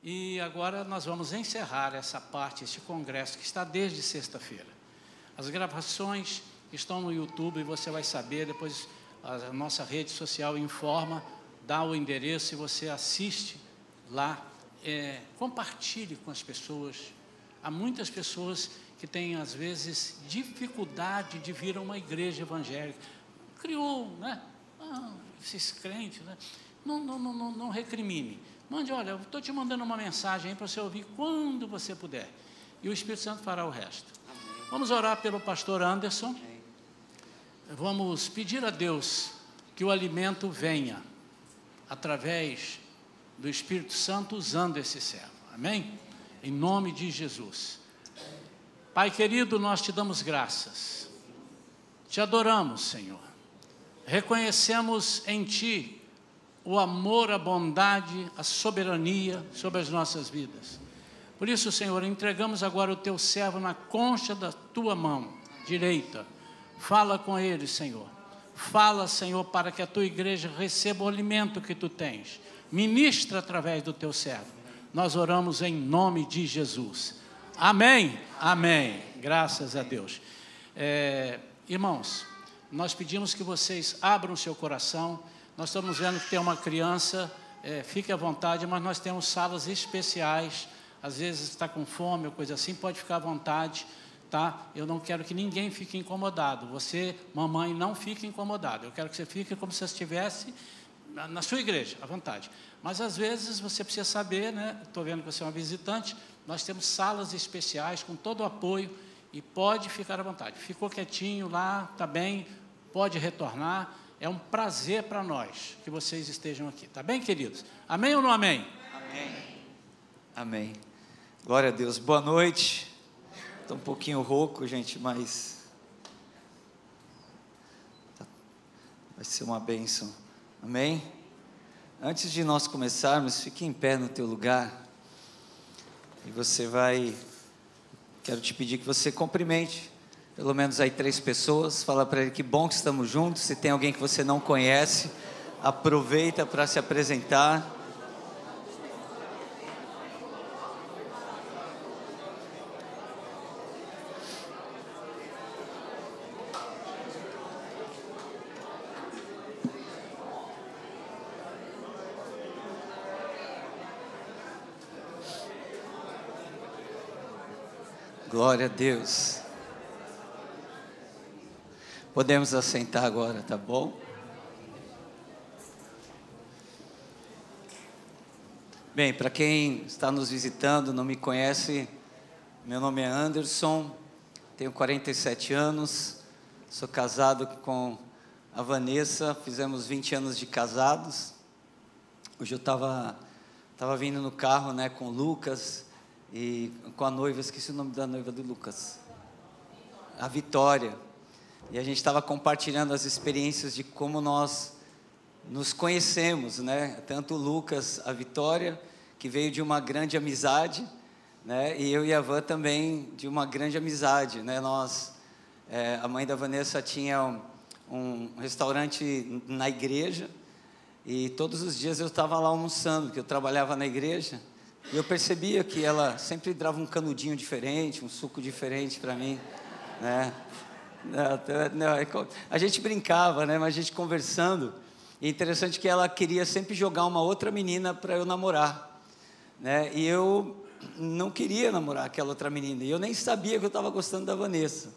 E agora nós vamos encerrar essa parte, este congresso que está desde sexta-feira. As gravações estão no YouTube e você vai saber, depois a nossa rede social informa, dá o endereço e você assiste lá. Compartilhe com as pessoas. Há muitas pessoas que têm, às vezes, dificuldade de vir a uma igreja evangélica. Criou, né? Esses crentes, né? Não recrimine. Mande, olha, eu estou te mandando uma mensagem aí para você ouvir quando você puder. E o Espírito Santo fará o resto. Amém. Vamos orar pelo pastor Anderson. Amém. Vamos pedir a Deus que o alimento venha através do Espírito Santo usando esse servo. Amém? Em nome de Jesus. Pai querido, nós te damos graças. Te adoramos, Senhor. Reconhecemos em Ti o amor, a bondade, a soberania sobre as nossas vidas. Por isso, Senhor, entregamos agora o Teu servo na concha da Tua mão direita. Fala com ele, Senhor. Fala, Senhor, para que a Tua igreja receba o alimento que Tu tens. Ministra através do Teu servo. Nós oramos em nome de Jesus. Amém? Amém. Graças a Deus. Irmãos, nós pedimos que vocês abram seu coração. Nós estamos vendo que tem uma criança, fique à vontade, mas nós temos salas especiais. Às vezes está com fome ou coisa assim, pode ficar à vontade, tá? Eu não quero que ninguém fique incomodado. Você, mamãe, não fique incomodado. Eu quero que você fique como se estivesse na sua igreja, à vontade. Mas às vezes você precisa saber, né? Estou vendo que você é uma visitante. Nós temos salas especiais com todo o apoio e pode ficar à vontade. Ficou quietinho lá, está bem, pode retornar. É um prazer para nós que vocês estejam aqui. Tá bem, queridos? Amém ou não amém? Amém. Amém. Glória a Deus. Boa noite. Estou um pouquinho rouco, gente, mas vai ser uma bênção. Amém? Antes de nós começarmos, fique em pé no teu lugar. E quero te pedir que você cumprimente pelo menos aí 3 pessoas, fala para ele que bom que estamos juntos. Se tem alguém que você não conhece, aproveita para se apresentar. Glória a Deus. Podemos assentar agora, tá bom? Bem, para quem está nos visitando, não me conhece, meu nome é Anderson, tenho 47 anos, sou casado com a Vanessa, fizemos 20 anos de casados. Hoje eu estava vindo no carro, né, com o Lucas e com a noiva, esqueci o nome da noiva do Lucas, a Vitória. E a gente estava compartilhando as experiências de como nós nos conhecemos, né? Tanto o Lucas, a Vitória, que veio de uma grande amizade, né? E eu e a Van também de uma grande amizade, né? A mãe da Vanessa tinha um restaurante na igreja e todos os dias eu estava lá almoçando, porque eu trabalhava na igreja, e eu percebia que ela sempre dava um canudinho diferente, um suco diferente para mim, né? Não, a gente brincava, né? Mas a gente conversando, e é interessante que ela queria sempre jogar uma outra menina para eu namorar, né? E eu não queria namorar aquela outra menina, e eu nem sabia que eu estava gostando da Vanessa.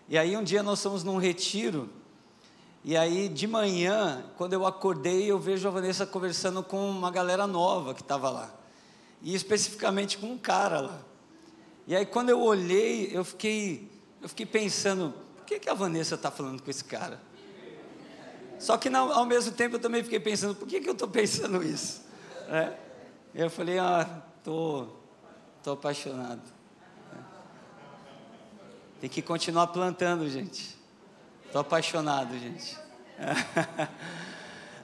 E aí um dia nós fomos num retiro, e aí de manhã, quando eu acordei, eu vejo a Vanessa conversando com uma galera nova que estava lá, e especificamente com um cara lá. E aí quando eu olhei, eu fiquei pensando, por que a Vanessa está falando com esse cara? Só que ao mesmo tempo eu também fiquei pensando, por que eu estou pensando isso? Eu falei, tô apaixonado. Tem que continuar plantando, gente. Estou apaixonado, gente.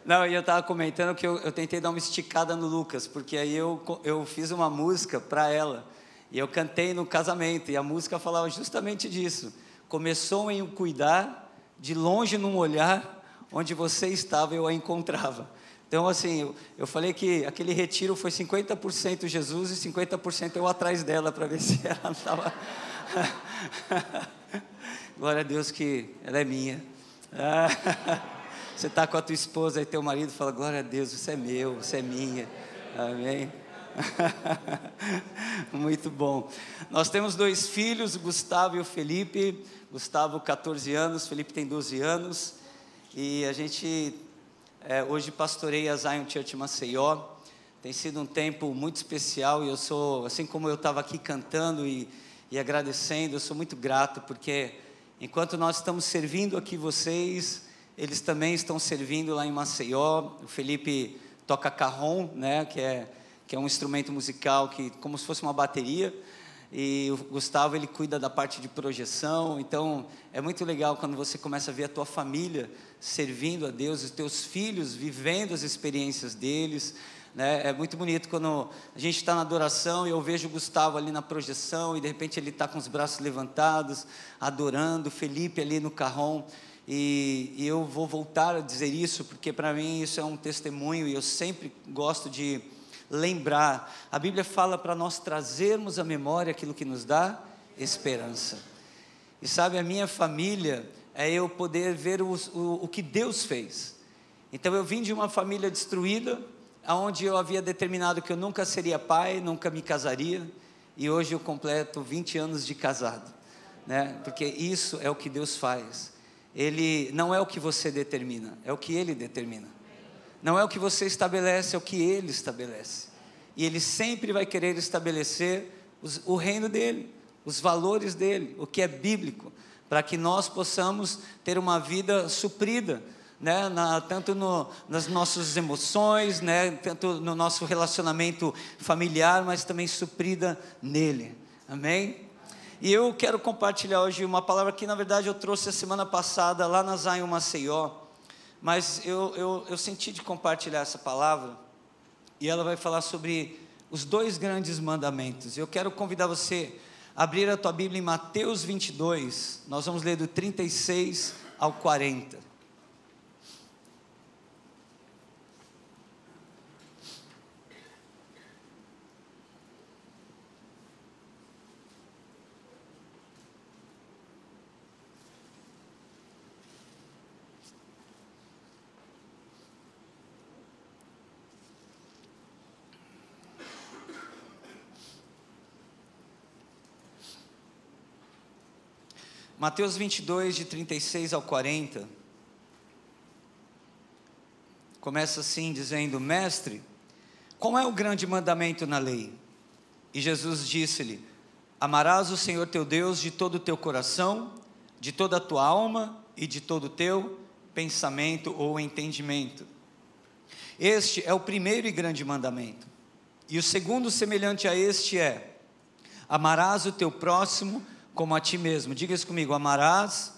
Não, e eu estava comentando que eu tentei dar uma esticada no Lucas, porque aí eu fiz uma música para ela, e eu cantei no casamento, e a música falava justamente disso. Começou em cuidar, de longe num olhar, onde você estava eu a encontrava. Então, assim, eu falei que aquele retiro foi 50% Jesus e 50% eu atrás dela, para ver se ela não estava... Glória a Deus que ela é minha. Você está com a tua esposa e teu marido fala, glória a Deus, você é meu, você é minha. Amém? Muito bom. Nós temos 2 filhos, o Gustavo e o Felipe. Gustavo 14 anos, Felipe tem 12 anos. E a gente hoje pastoreia a Zion Church Maceió. Tem sido um tempo muito especial e eu sou, assim como eu estava aqui cantando e agradecendo, eu sou muito grato, porque enquanto nós estamos servindo aqui vocês, eles também estão servindo lá em Maceió. O Felipe toca carrom, né, que é um instrumento musical como se fosse uma bateria, e o Gustavo, ele cuida da parte de projeção. Então é muito legal quando você começa a ver a tua família servindo a Deus, os teus filhos vivendo as experiências deles, né? É muito bonito quando a gente está na adoração e eu vejo o Gustavo ali na projeção e de repente ele está com os braços levantados, adorando, o Felipe ali no carrom. E eu vou voltar a dizer isso, porque para mim isso é um testemunho e eu sempre gosto de lembrar. A Bíblia fala para nós trazermos à memória aquilo que nos dá esperança. E sabe, a minha família é eu poder ver o que Deus fez. Então eu vim de uma família destruída, onde eu havia determinado que eu nunca seria pai, nunca me casaria, e hoje eu completo 20 anos de casado, né? Porque isso é o que Deus faz. Ele não é o que você determina, é o que Ele determina. Não é o que você estabelece, é o que Ele estabelece. E Ele sempre vai querer estabelecer o reino dEle, os valores dEle, o que é bíblico, para que nós possamos ter uma vida suprida, né? Tanto nas nossas emoções, né? Tanto no nosso relacionamento familiar, mas também suprida nele. Amém? E eu quero compartilhar hoje uma palavra que na verdade eu trouxe a semana passada lá na Zion Maceió, mas eu senti de compartilhar essa palavra, e ela vai falar sobre os 2 grandes mandamentos. Eu quero convidar você a abrir a tua Bíblia em Mateus 22, nós vamos ler do 36 ao 40. Mateus 22, de 36 ao 40, começa assim dizendo: Mestre, qual é o grande mandamento na lei? E Jesus disse-lhe: amarás o Senhor teu Deus de todo o teu coração, de toda a tua alma e de todo o teu pensamento ou entendimento. Este é o primeiro e grande mandamento. E o segundo semelhante a este é: amarás o teu próximo como a ti mesmo. Diga isso comigo: amarás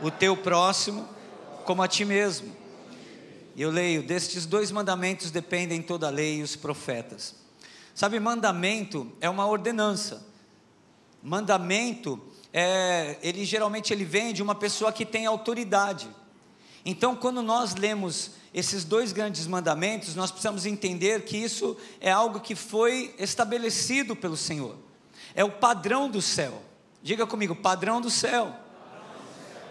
o teu próximo como a ti mesmo. E eu leio: destes 2 mandamentos dependem toda a lei e os profetas. Sabe, mandamento é uma ordenança. Mandamento geralmente ele vem de uma pessoa que tem autoridade. Então, quando nós lemos esses 2 grandes mandamentos, nós precisamos entender que isso é algo que foi estabelecido pelo Senhor. É o padrão do céu. Diga comigo: padrão do céu.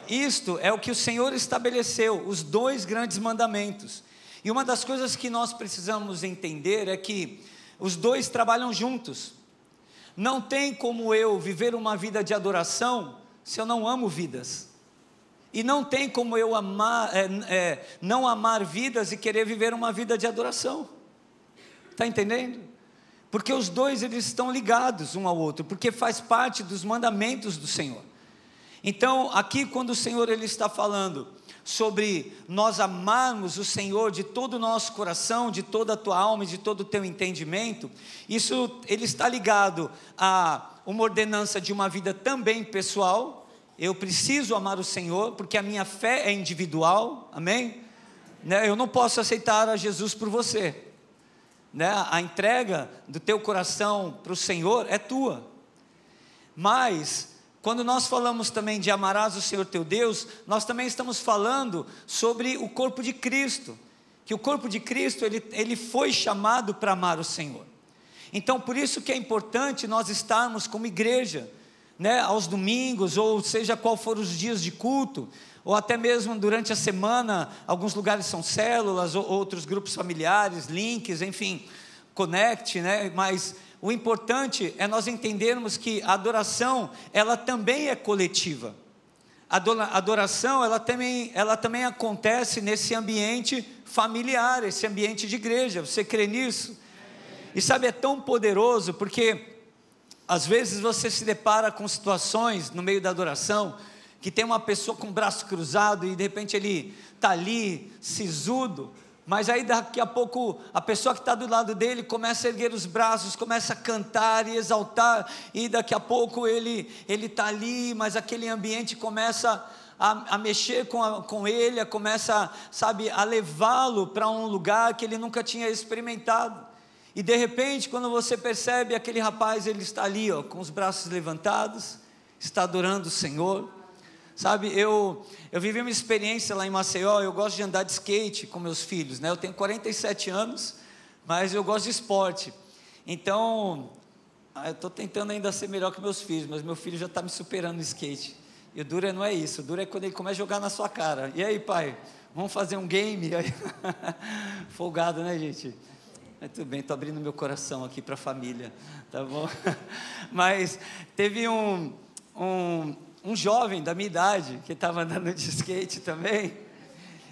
Isto é o que o Senhor estabeleceu, os 2 grandes mandamentos. E uma das coisas que nós precisamos entender é que os 2 trabalham juntos. Não tem como eu viver uma vida de adoração se eu não amo vidas. E não tem como eu não amar vidas e querer viver uma vida de adoração. Está entendendo? Porque os 2 eles estão ligados um ao outro, porque faz parte dos mandamentos do Senhor. Então, aqui quando o Senhor ele está falando sobre nós amarmos o Senhor de todo o nosso coração, de toda a tua alma e de todo o teu entendimento, isso ele está ligado a uma ordenança de uma vida também pessoal. Eu preciso amar o Senhor, porque a minha fé é individual, amém? Eu não posso aceitar a Jesus por você. A entrega do teu coração para o Senhor é tua. Mas quando nós falamos também de amarás o Senhor teu Deus, nós também estamos falando sobre o corpo de Cristo, que o corpo de Cristo, ele foi chamado para amar o Senhor. Então, por isso que é importante nós estarmos como igreja, né, aos domingos, ou seja, qual for os dias de culto, ou até mesmo durante a semana. Alguns lugares são células, outros grupos familiares, links, enfim, connect, né? Mas o importante é nós entendermos que a adoração, ela também é coletiva. A adoração, ela também acontece nesse ambiente familiar, esse ambiente de igreja. Você crê nisso? E sabe, é tão poderoso, porque às vezes você se depara com situações no meio da adoração, que tem uma pessoa com o braço cruzado e de repente ele está ali, sisudo, mas aí daqui a pouco a pessoa que está do lado dele começa a erguer os braços, começa a cantar e exaltar, e daqui a pouco ele está ali, mas aquele ambiente começa a mexer com ele, começa, sabe, a levá-lo para um lugar que ele nunca tinha experimentado. E de repente, quando você percebe, aquele rapaz, ele está ali, com os braços levantados, está adorando o Senhor. Sabe, eu vivi uma experiência lá em Maceió. Eu gosto de andar de skate com meus filhos, né? Eu tenho 47 anos, mas eu gosto de esporte. Então, eu estou tentando ainda ser melhor que meus filhos, mas meu filho já está me superando no skate. E o duro não é isso, o duro é quando ele começa a jogar na sua cara. E aí, pai, vamos fazer um game? Aí, folgado, né, gente? Mas tudo bem, estou abrindo meu coração aqui para a família, tá bom? Mas teve um jovem da minha idade, que estava andando de skate também,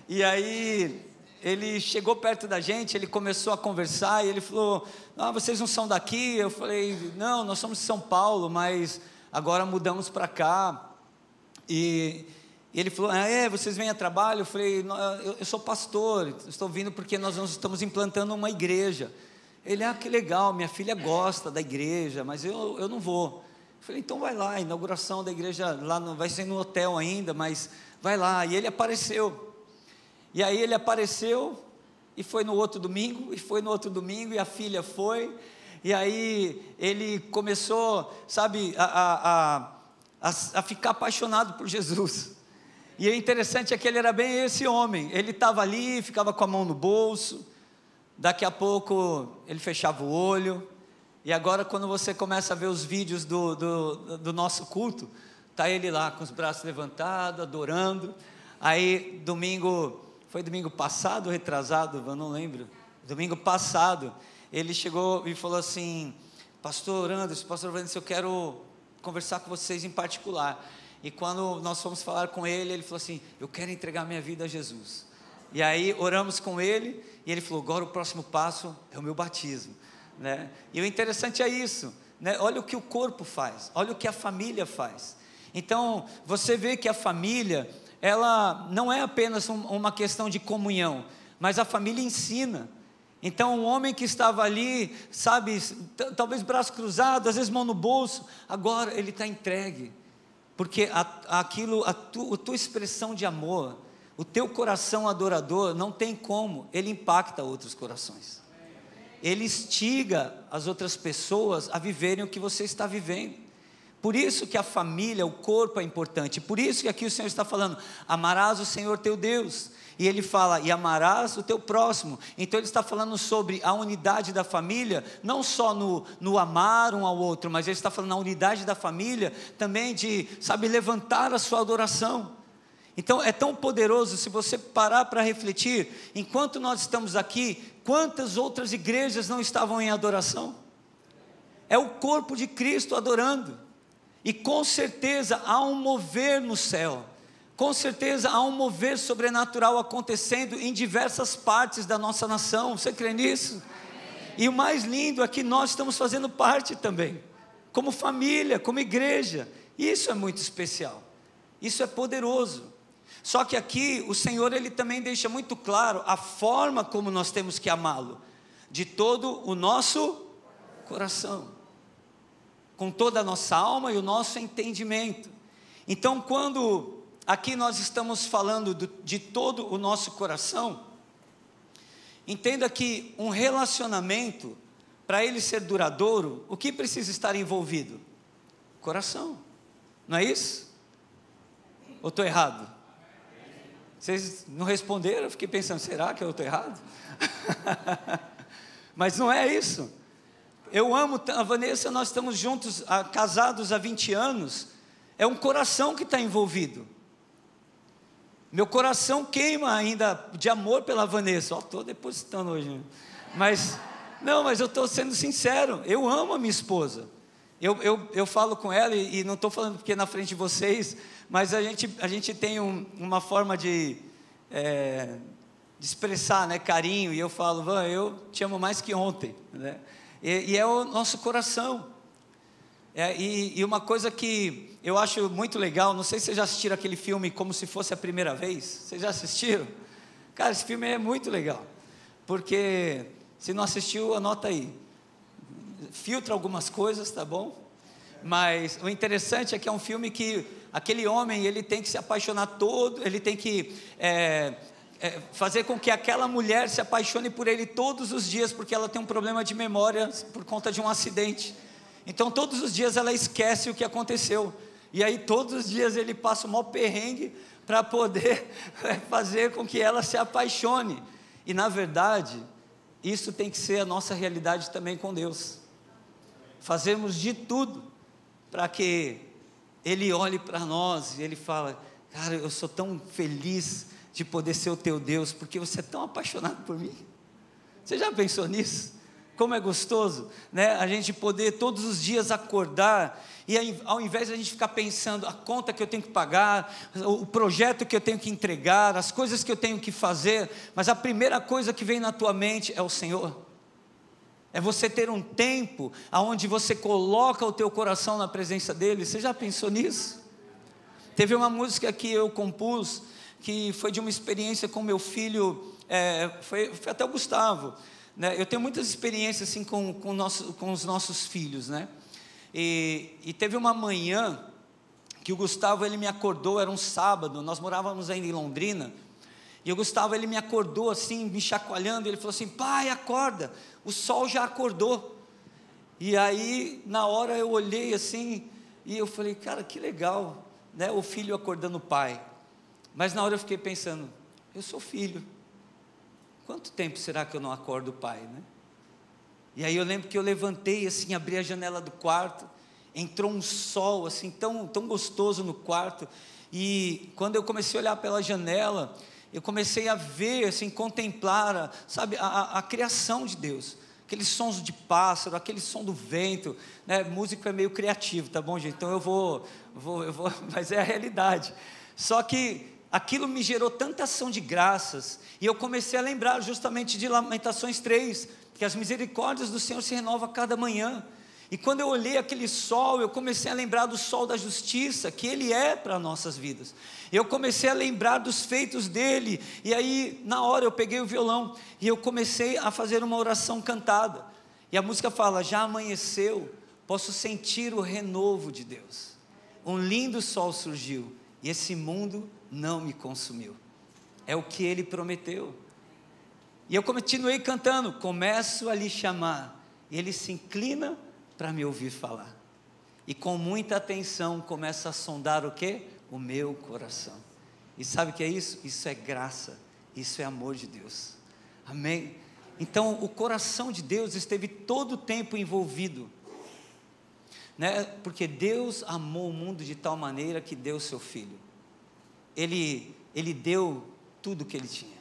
e aí ele chegou perto da gente, ele começou a conversar, e ele falou: vocês não são daqui? Eu falei: não, nós somos de São Paulo, mas agora mudamos para cá. E ele falou: vocês vêm a trabalho? Eu falei: eu sou pastor, estou vindo porque nós estamos implantando uma igreja. Ele: que legal, minha filha gosta da igreja, mas eu não vou. Eu falei: então vai lá, a inauguração da igreja lá vai ser no hotel ainda, mas vai lá. E ele apareceu, e aí ele apareceu, e foi no outro domingo, e a filha foi, e aí ele começou, sabe, a ficar apaixonado por Jesus. E o interessante é que ele era bem esse homem. Ele estava ali, ficava com a mão no bolso, daqui a pouco ele fechava o olho. E agora, quando você começa a ver os vídeos do nosso culto, está ele lá com os braços levantados, adorando. Aí foi domingo passado ou retrasado, eu não lembro, domingo passado, ele chegou e falou assim: pastor Anderson, pastor Vanessa, eu quero conversar com vocês em particular. E quando nós fomos falar com ele, ele falou assim: eu quero entregar minha vida a Jesus. E aí oramos com ele, e ele falou: agora o próximo passo é o meu batismo, né? E o interessante é isso, né? Olha o que o corpo faz, olha o que a família faz. Então você vê que a família, ela não é apenas uma questão de comunhão, mas a família ensina. Então um homem que estava ali, sabe, talvez braço cruzado, às vezes mão no bolso, agora ele está entregue, porque a tua expressão de amor, o teu coração adorador, não tem como, ele impacta outros corações, ele instiga as outras pessoas a viverem o que você está vivendo. Por isso que a família, o corpo é importante. Por isso que aqui o Senhor está falando: amarás o Senhor teu Deus. E ele fala: e amarás o teu próximo. Então ele está falando sobre a unidade da família, não só no amar um ao outro, mas ele está falando na unidade da família também de, sabe, levantar a sua adoração. Então é tão poderoso, se você parar para refletir, enquanto nós estamos aqui, quantas outras igrejas não estavam em adoração? É o corpo de Cristo adorando. E com certeza há um mover no céu, com certeza há um mover sobrenatural acontecendo em diversas partes da nossa nação. Você crê nisso? E o mais lindo é que nós estamos fazendo parte também, como família, como igreja. Isso é muito especial, isso é poderoso. Só que aqui o Senhor, ele também deixa muito claro a forma como nós temos que amá-lo, de todo o nosso coração, com toda a nossa alma e o nosso entendimento. Então, quando aqui nós estamos falando de todo o nosso coração, entenda que um relacionamento, para ele ser duradouro, o que precisa estar envolvido? Coração, não é isso? Ou estou errado? Vocês não responderam, eu fiquei pensando, será que eu estou errado? Mas não é isso. Eu amo a Vanessa, nós estamos juntos, casados há 20 anos, é um coração que está envolvido. Meu coração queima ainda de amor pela Vanessa. Estou depositando hoje. Mas eu estou sendo sincero. Eu amo a minha esposa. Eu falo com ela, e não estou falando porque é na frente de vocês, mas a gente tem uma forma de expressar, né, carinho. E eu falo, Van, eu te amo mais que ontem, né? E é o nosso coração. E uma coisa que eu acho muito legal, não sei se vocês já assistiram aquele filme Como Se Fosse a Primeira Vez. Vocês já assistiram? Cara, esse filme é muito legal, porque se não assistiu, anota aí, filtra algumas coisas, tá bom? Mas o interessante é que é um filme que aquele homem, ele tem que se apaixonar todo, ele tem que fazer com que aquela mulher se apaixone por ele todos os dias, porque ela tem um problema de memória por conta de um acidente. Então todos os dias ela esquece o que aconteceu, e aí todos os dias ele passa o maior perrengue para poder fazer com que ela se apaixone. E na verdade, isso tem que ser a nossa realidade também com Deus. Fazemos de tudo para que Ele olhe para nós e Ele fala, cara, eu sou tão feliz de poder ser o teu Deus, porque você é tão apaixonado por mim. Você já pensou nisso? Como é gostoso, né? A gente poder todos os dias acordar, e ao invés de a gente ficar pensando a conta que eu tenho que pagar, o projeto que eu tenho que entregar, as coisas que eu tenho que fazer, mas a primeira coisa que vem na tua mente é o Senhor. É você ter um tempo onde você coloca o teu coração na presença dEle. Você já pensou nisso? Teve uma música que eu compus, que foi de uma experiência com meu filho, foi até o Gustavo, né? Eu tenho muitas experiências assim com os nossos filhos, né? E teve uma manhã que o Gustavo, ele me acordou, era um sábado, nós morávamos ainda em Londrina, e o Gustavo, ele me acordou assim, me chacoalhando, ele falou assim, pai, acorda, o sol já acordou. E aí, na hora eu olhei assim, e eu falei, cara, que legal, né? O filho acordando o pai. Mas na hora eu fiquei pensando, eu sou filho, quanto tempo será que eu não acordo o pai, né? E aí eu lembro que eu levantei assim, abri a janela do quarto, entrou um sol assim, tão gostoso no quarto, e quando eu comecei a olhar pela janela, eu comecei a ver, assim, contemplar, sabe, a criação de Deus, aqueles sons de pássaro, aquele som do vento, né? Músico é meio criativo, tá bom, gente? Então eu vou, mas é a realidade. Só que aquilo me gerou tanta ação de graças, e eu comecei a lembrar justamente de Lamentações 3, que as misericórdias do Senhor se renovam a cada manhã. E quando eu olhei aquele sol, eu comecei a lembrar do sol da justiça, que Ele é para nossas vidas. Eu comecei a lembrar dos feitos dEle, e aí na hora eu peguei o violão, e eu comecei a fazer uma oração cantada, e a música fala, já amanheceu, posso sentir o renovo de Deus, um lindo sol surgiu, e esse mundo não me consumiu, é o que Ele prometeu. E eu continuei cantando, começo a lhe chamar, e Ele se inclina para me ouvir falar, e com muita atenção começa a sondar o quê? O meu coração. E sabe o que é isso? Isso é graça, isso é amor de Deus, amém? Então o coração de Deus esteve todo o tempo envolvido, né? Porque Deus amou o mundo de tal maneira que deu o seu Filho, Ele deu tudo o que Ele tinha.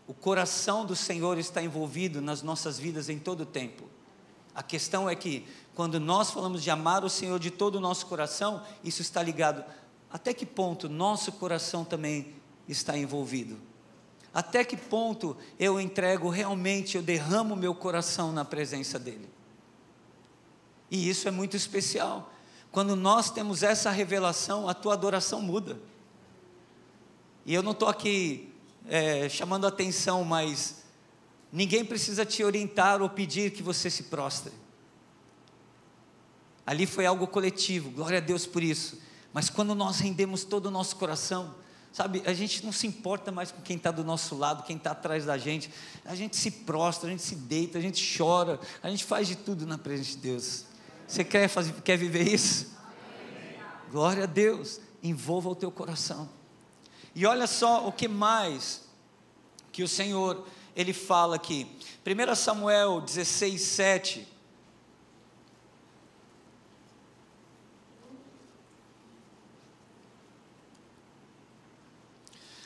O coração do Senhor está envolvido nas nossas vidas em todo o tempo. A questão é que, quando nós falamos de amar o Senhor de todo o nosso coração, isso está ligado, até que ponto nosso coração também está envolvido? Até que ponto eu entrego realmente, eu derramo meu coração na presença dEle? E isso é muito especial. Quando nós temos essa revelação, a tua adoração muda. E eu não estou aqui chamando atenção, mas ninguém precisa te orientar ou pedir que você se prostre. Ali foi algo coletivo, glória a Deus por isso. Mas quando nós rendemos todo o nosso coração, sabe, a gente não se importa mais com quem está do nosso lado, quem está atrás da gente. A gente se prostra, a gente se deita, a gente chora, a gente faz de tudo na presença de Deus. Você quer viver isso? Glória a Deus, envolva o teu coração. E olha só o que mais que o Senhor, Ele fala aqui. 1 Samuel 16, 7.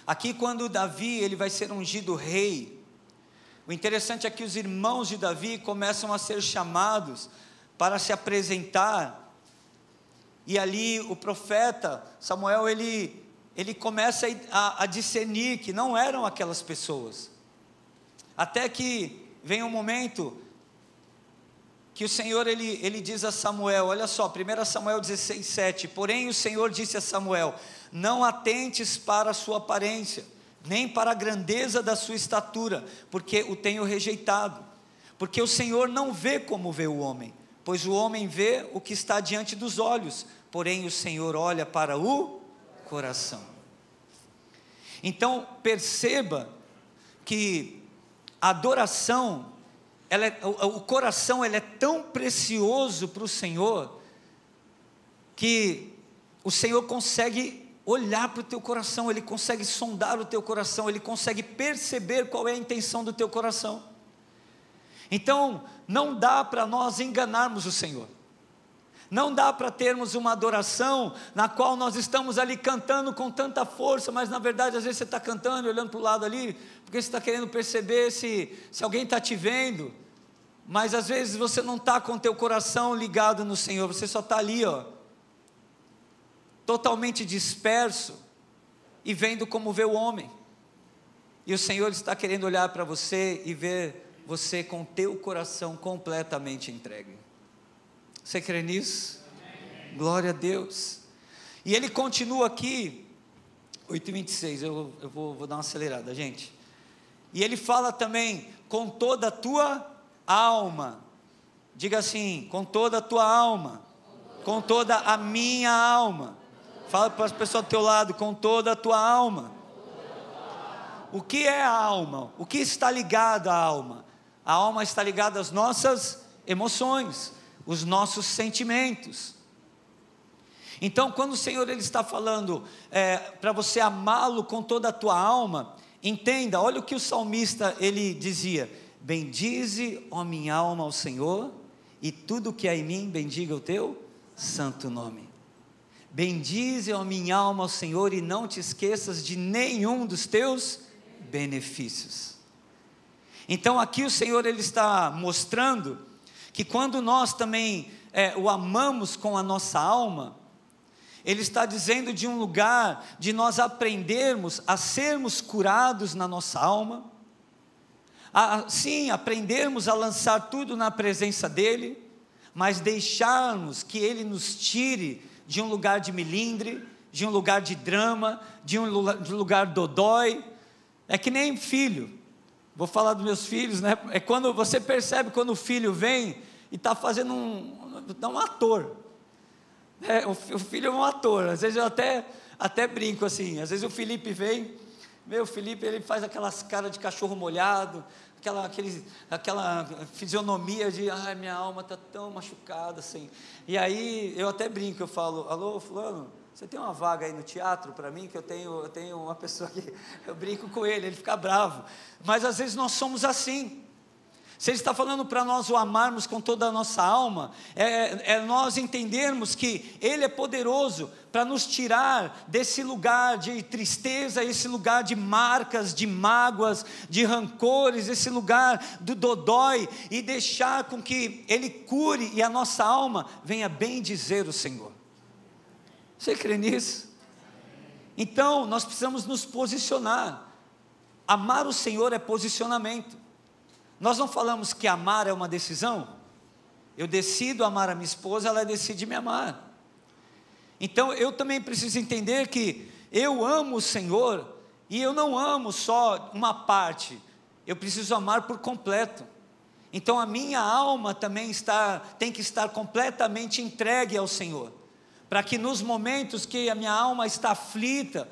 Aqui quando Davi, ele vai ser ungido rei, o interessante é que os irmãos de Davi começam a ser chamados para se apresentar, e ali o profeta Samuel, ele começa a discernir que não eram aquelas pessoas, até que vem um momento que o Senhor, ele diz a Samuel, olha só, 1 Samuel 16, 7, porém o Senhor disse a Samuel, não atentes para a sua aparência, nem para a grandeza da sua estatura, porque o tenho rejeitado, porque o Senhor não vê como vê o homem, pois o homem vê o que está diante dos olhos, porém o Senhor olha para o coração. Então perceba que a adoração, o coração ele é tão precioso para o Senhor, que o Senhor consegue olhar para o teu coração, Ele consegue sondar o teu coração, Ele consegue perceber qual é a intenção do teu coração. Então, não dá para nós enganarmos o Senhor, não dá para termos uma adoração, na qual nós estamos ali cantando com tanta força, mas na verdade às vezes você está cantando e olhando para o lado ali, porque você está querendo perceber se alguém está te vendo, mas às vezes você não está com o teu coração ligado no Senhor, você só está ali, totalmente disperso, e vendo como vê o homem, e o Senhor está querendo olhar para você, e ver você com o teu coração completamente entregue. Você crê nisso? Amém. Glória a Deus. E ele continua aqui, 8:26, eu vou dar uma acelerada, gente, e ele fala também, com toda a tua alma, diga assim, com toda a tua alma, com toda a minha alma. Fala para as pessoas do teu lado, com toda a tua alma. O que é a alma? O que está ligado à alma? A alma está ligada às nossas emoções, os nossos sentimentos. Então quando o Senhor ele está falando para você amá-lo com toda a tua alma, entenda, olha o que o salmista ele dizia, bendize, ó minha alma, ao Senhor, e tudo que há em mim, bendiga o teu santo nome. Bendize, ó minha alma, ao Senhor, e não te esqueças de nenhum dos teus benefícios. Então aqui o Senhor ele está mostrando que quando nós também o amamos com a nossa alma, Ele está dizendo de um lugar de nós aprendermos a sermos curados na nossa alma, sim, aprendermos a lançar tudo na presença dEle, mas deixarmos que Ele nos tire de um lugar de melindre, de um lugar de drama, de um lugar dodói. É que nem filho, vou falar dos meus filhos, né? É quando você percebe quando o filho vem e está fazendo um ator, o filho é um ator, às vezes eu até brinco assim, às vezes o Felipe vem, o Felipe ele faz aquelas caras de cachorro molhado, aquela fisionomia de, minha alma está tão machucada assim, e aí eu até brinco, eu falo, alô fulano, você tem uma vaga aí no teatro para mim, que eu tenho uma pessoa que, eu brinco com ele fica bravo, mas às vezes nós somos assim. Se Ele está falando para nós o amarmos com toda a nossa alma, nós entendermos que Ele é poderoso para nos tirar desse lugar de tristeza, esse lugar de marcas, de mágoas, de rancores, esse lugar do dodói, e deixar com que Ele cure e a nossa alma venha bem dizer o Senhor. Você crê nisso? Então nós precisamos nos posicionar. Amar o Senhor é posicionamento. Nós não falamos que amar é uma decisão? Eu decido amar a minha esposa, ela decide me amar. Então eu também preciso entender que eu amo o Senhor, e eu não amo só uma parte, eu preciso amar por completo. Então a minha alma também tem que estar completamente entregue ao Senhor, para que nos momentos que a minha alma está aflita,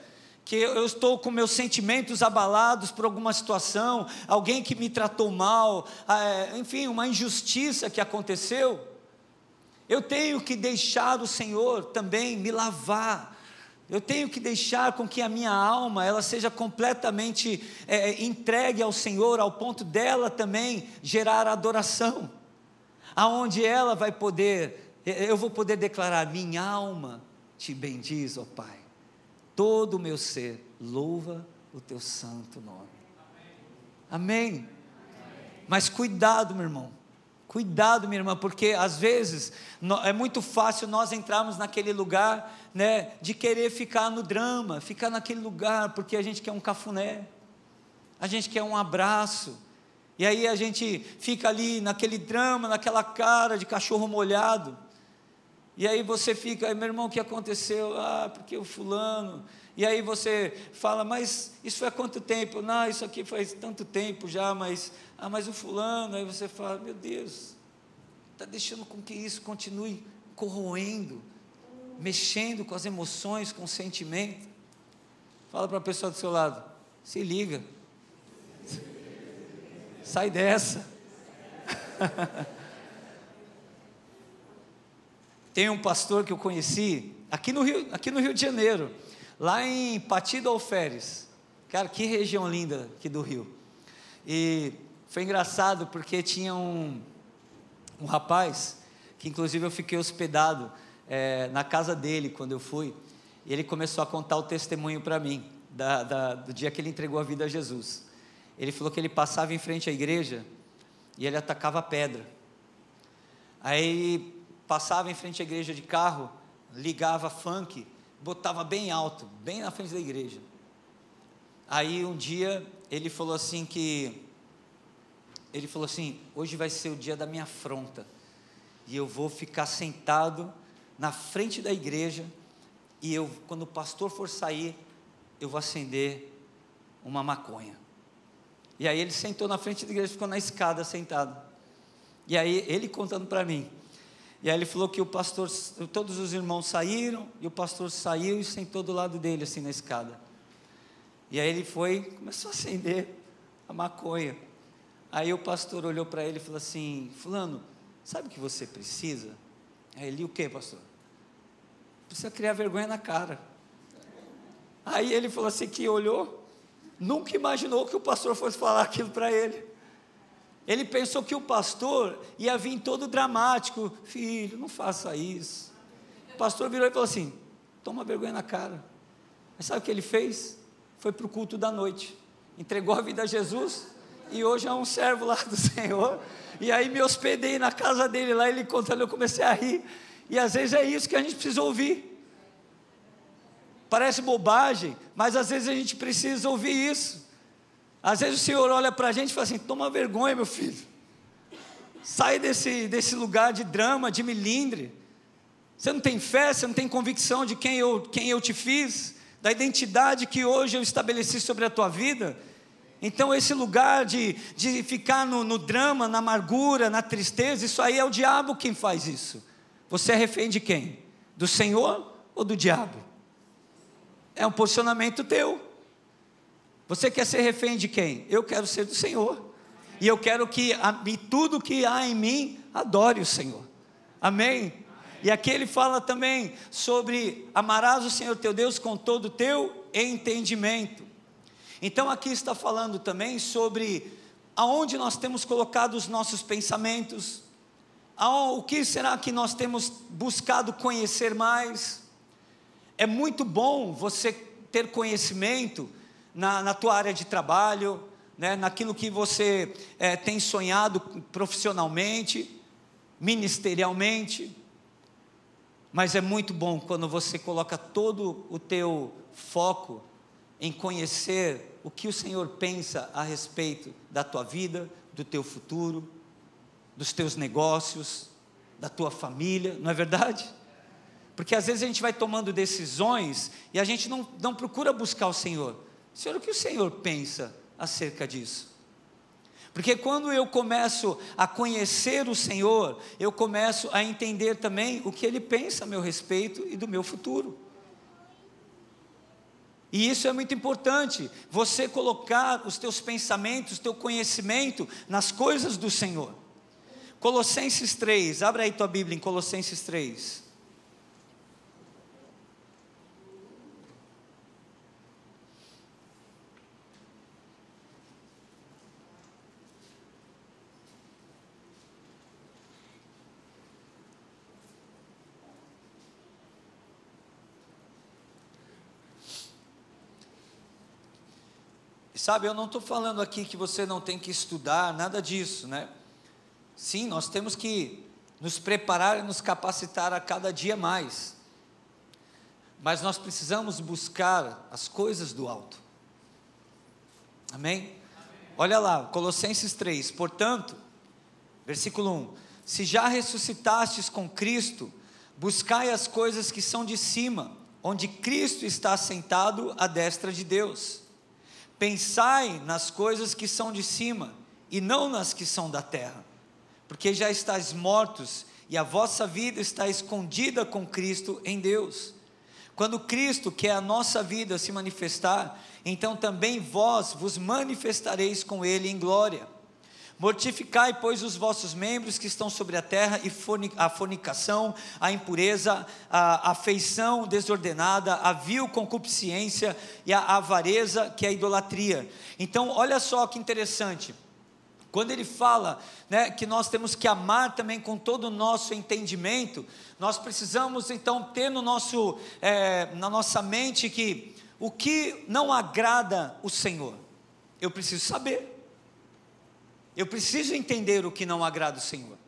que eu estou com meus sentimentos abalados por alguma situação, alguém que me tratou mal, enfim, uma injustiça que aconteceu, eu tenho que deixar o Senhor também me lavar, Eu tenho que deixar com que a minha alma, ela seja completamente entregue ao Senhor, ao ponto dela também gerar adoração, aonde ela vai poder, eu vou poder declarar: minha alma te bendiz, ó Pai, todo o meu ser louva o teu santo nome. Amém? Mas cuidado, meu irmão, cuidado, minha irmã, porque às vezes é muito fácil nós entrarmos naquele lugar, né, de querer ficar no drama, ficar naquele lugar, porque a gente quer um cafuné, a gente quer um abraço, e aí a gente fica ali naquele drama, naquela cara de cachorro molhado, e aí você fica: meu irmão, o que aconteceu? Porque o fulano. E aí você fala: mas isso foi há quanto tempo? Não, isso aqui faz tanto tempo já, mas o fulano. Aí você fala: meu Deus, está deixando com que isso continue corroendo, mexendo com as emoções, com o sentimento. Fala para a pessoa do seu lado: se liga, sai dessa. Tem um pastor que eu conheci aqui no Rio de Janeiro, lá em Pati do Alferes. Cara, que região linda aqui do Rio. E foi engraçado porque tinha um rapaz, que inclusive eu fiquei hospedado na casa dele quando eu fui, e ele começou a contar o testemunho para mim, do dia que ele entregou a vida a Jesus. Ele falou que ele passava em frente à igreja, e ele atacava pedra. Aí passava em frente à igreja de carro, ligava funk, botava bem alto, bem na frente da igreja. Aí um dia ele falou assim: hoje vai ser o dia da minha afronta, e eu vou ficar sentado na frente da igreja, e quando o pastor for sair, eu vou acender uma maconha. E aí ele sentou na frente da igreja, ficou na escada sentado, e aí ele contando para mim, e aí ele falou que todos os irmãos saíram, e o pastor saiu e sentou do lado dele, assim, na escada. E aí ele começou a acender a maconha. Aí o pastor olhou para ele e falou assim: fulano, sabe o que você precisa? Aí ele: o que, pastor? Precisa criar vergonha na cara. Aí ele falou assim, que olhou, nunca imaginou que o pastor fosse falar aquilo para ele. Ele pensou que o pastor ia vir todo dramático: filho, não faça isso. O pastor virou e falou assim: toma vergonha na cara. Mas sabe o que ele fez? Foi para o culto da noite, entregou a vida a Jesus, e hoje é um servo lá do Senhor. E aí me hospedei na casa dele lá, ele contando, eu comecei a rir. E às vezes é isso que a gente precisa ouvir. Parece bobagem, mas às vezes a gente precisa ouvir isso. Às vezes o Senhor olha para a gente e fala assim: toma vergonha, meu filho, sai desse lugar de drama, de melindre. Você não tem fé, você não tem convicção de quem eu te fiz, da identidade que hoje eu estabeleci sobre a tua vida. Então esse lugar de ficar no drama, na amargura, na tristeza, isso aí é o diabo quem faz isso. Você é refém de quem? Do Senhor ou do diabo? É um posicionamento teu. Você quer ser refém de quem? Eu quero ser do Senhor, e eu quero que tudo que há em mim adore o Senhor. Amém? E aqui ele fala também sobre: amarás o Senhor teu Deus com todo o teu entendimento. Então aqui está falando também sobre aonde nós temos colocado os nossos pensamentos, o que será que nós temos buscado conhecer mais. É muito bom você ter conhecimento na tua área de trabalho, né, naquilo que você tem sonhado profissionalmente, ministerialmente, mas é muito bom quando você coloca todo o teu foco em conhecer o que o Senhor pensa a respeito da tua vida, do teu futuro, dos teus negócios, da tua família, não é verdade? Porque às vezes a gente vai tomando decisões e a gente não procura buscar o Senhor. Senhor, o que o Senhor pensa acerca disso? Porque quando eu começo a conhecer o Senhor, eu começo a entender também o que Ele pensa a meu respeito e do meu futuro. E isso é muito importante, você colocar os teus pensamentos, o teu conhecimento nas coisas do Senhor. Colossenses 3, abre aí tua Bíblia em Colossenses 3. Sabe, eu não estou falando aqui que você não tem que estudar, nada disso, né? Sim, nós temos que nos preparar e nos capacitar a cada dia mais. Mas nós precisamos buscar as coisas do alto. Amém? Olha lá, Colossenses 3, portanto, versículo 1, se já ressuscitastes com Cristo, buscai as coisas que são de cima, onde Cristo está assentado à destra de Deus. Pensai nas coisas que são de cima, e não nas que são da terra, porque já estáis mortos, e a vossa vida está escondida com Cristo em Deus. Quando Cristo, que é a nossa vida, se manifestar, então também vós vos manifestareis com Ele em glória. Mortificai, pois, os vossos membros que estão sobre a terra, e a fornicação, a impureza, a afeição desordenada, a vil concupiscência e a avareza, que é a idolatria. Então, olha só que interessante. Quando ele fala, né, que nós temos que amar também com todo o nosso entendimento, nós precisamos então ter no na nossa mente que o que não agrada o Senhor, eu preciso saber, eu preciso entender o que não agrada o Senhor.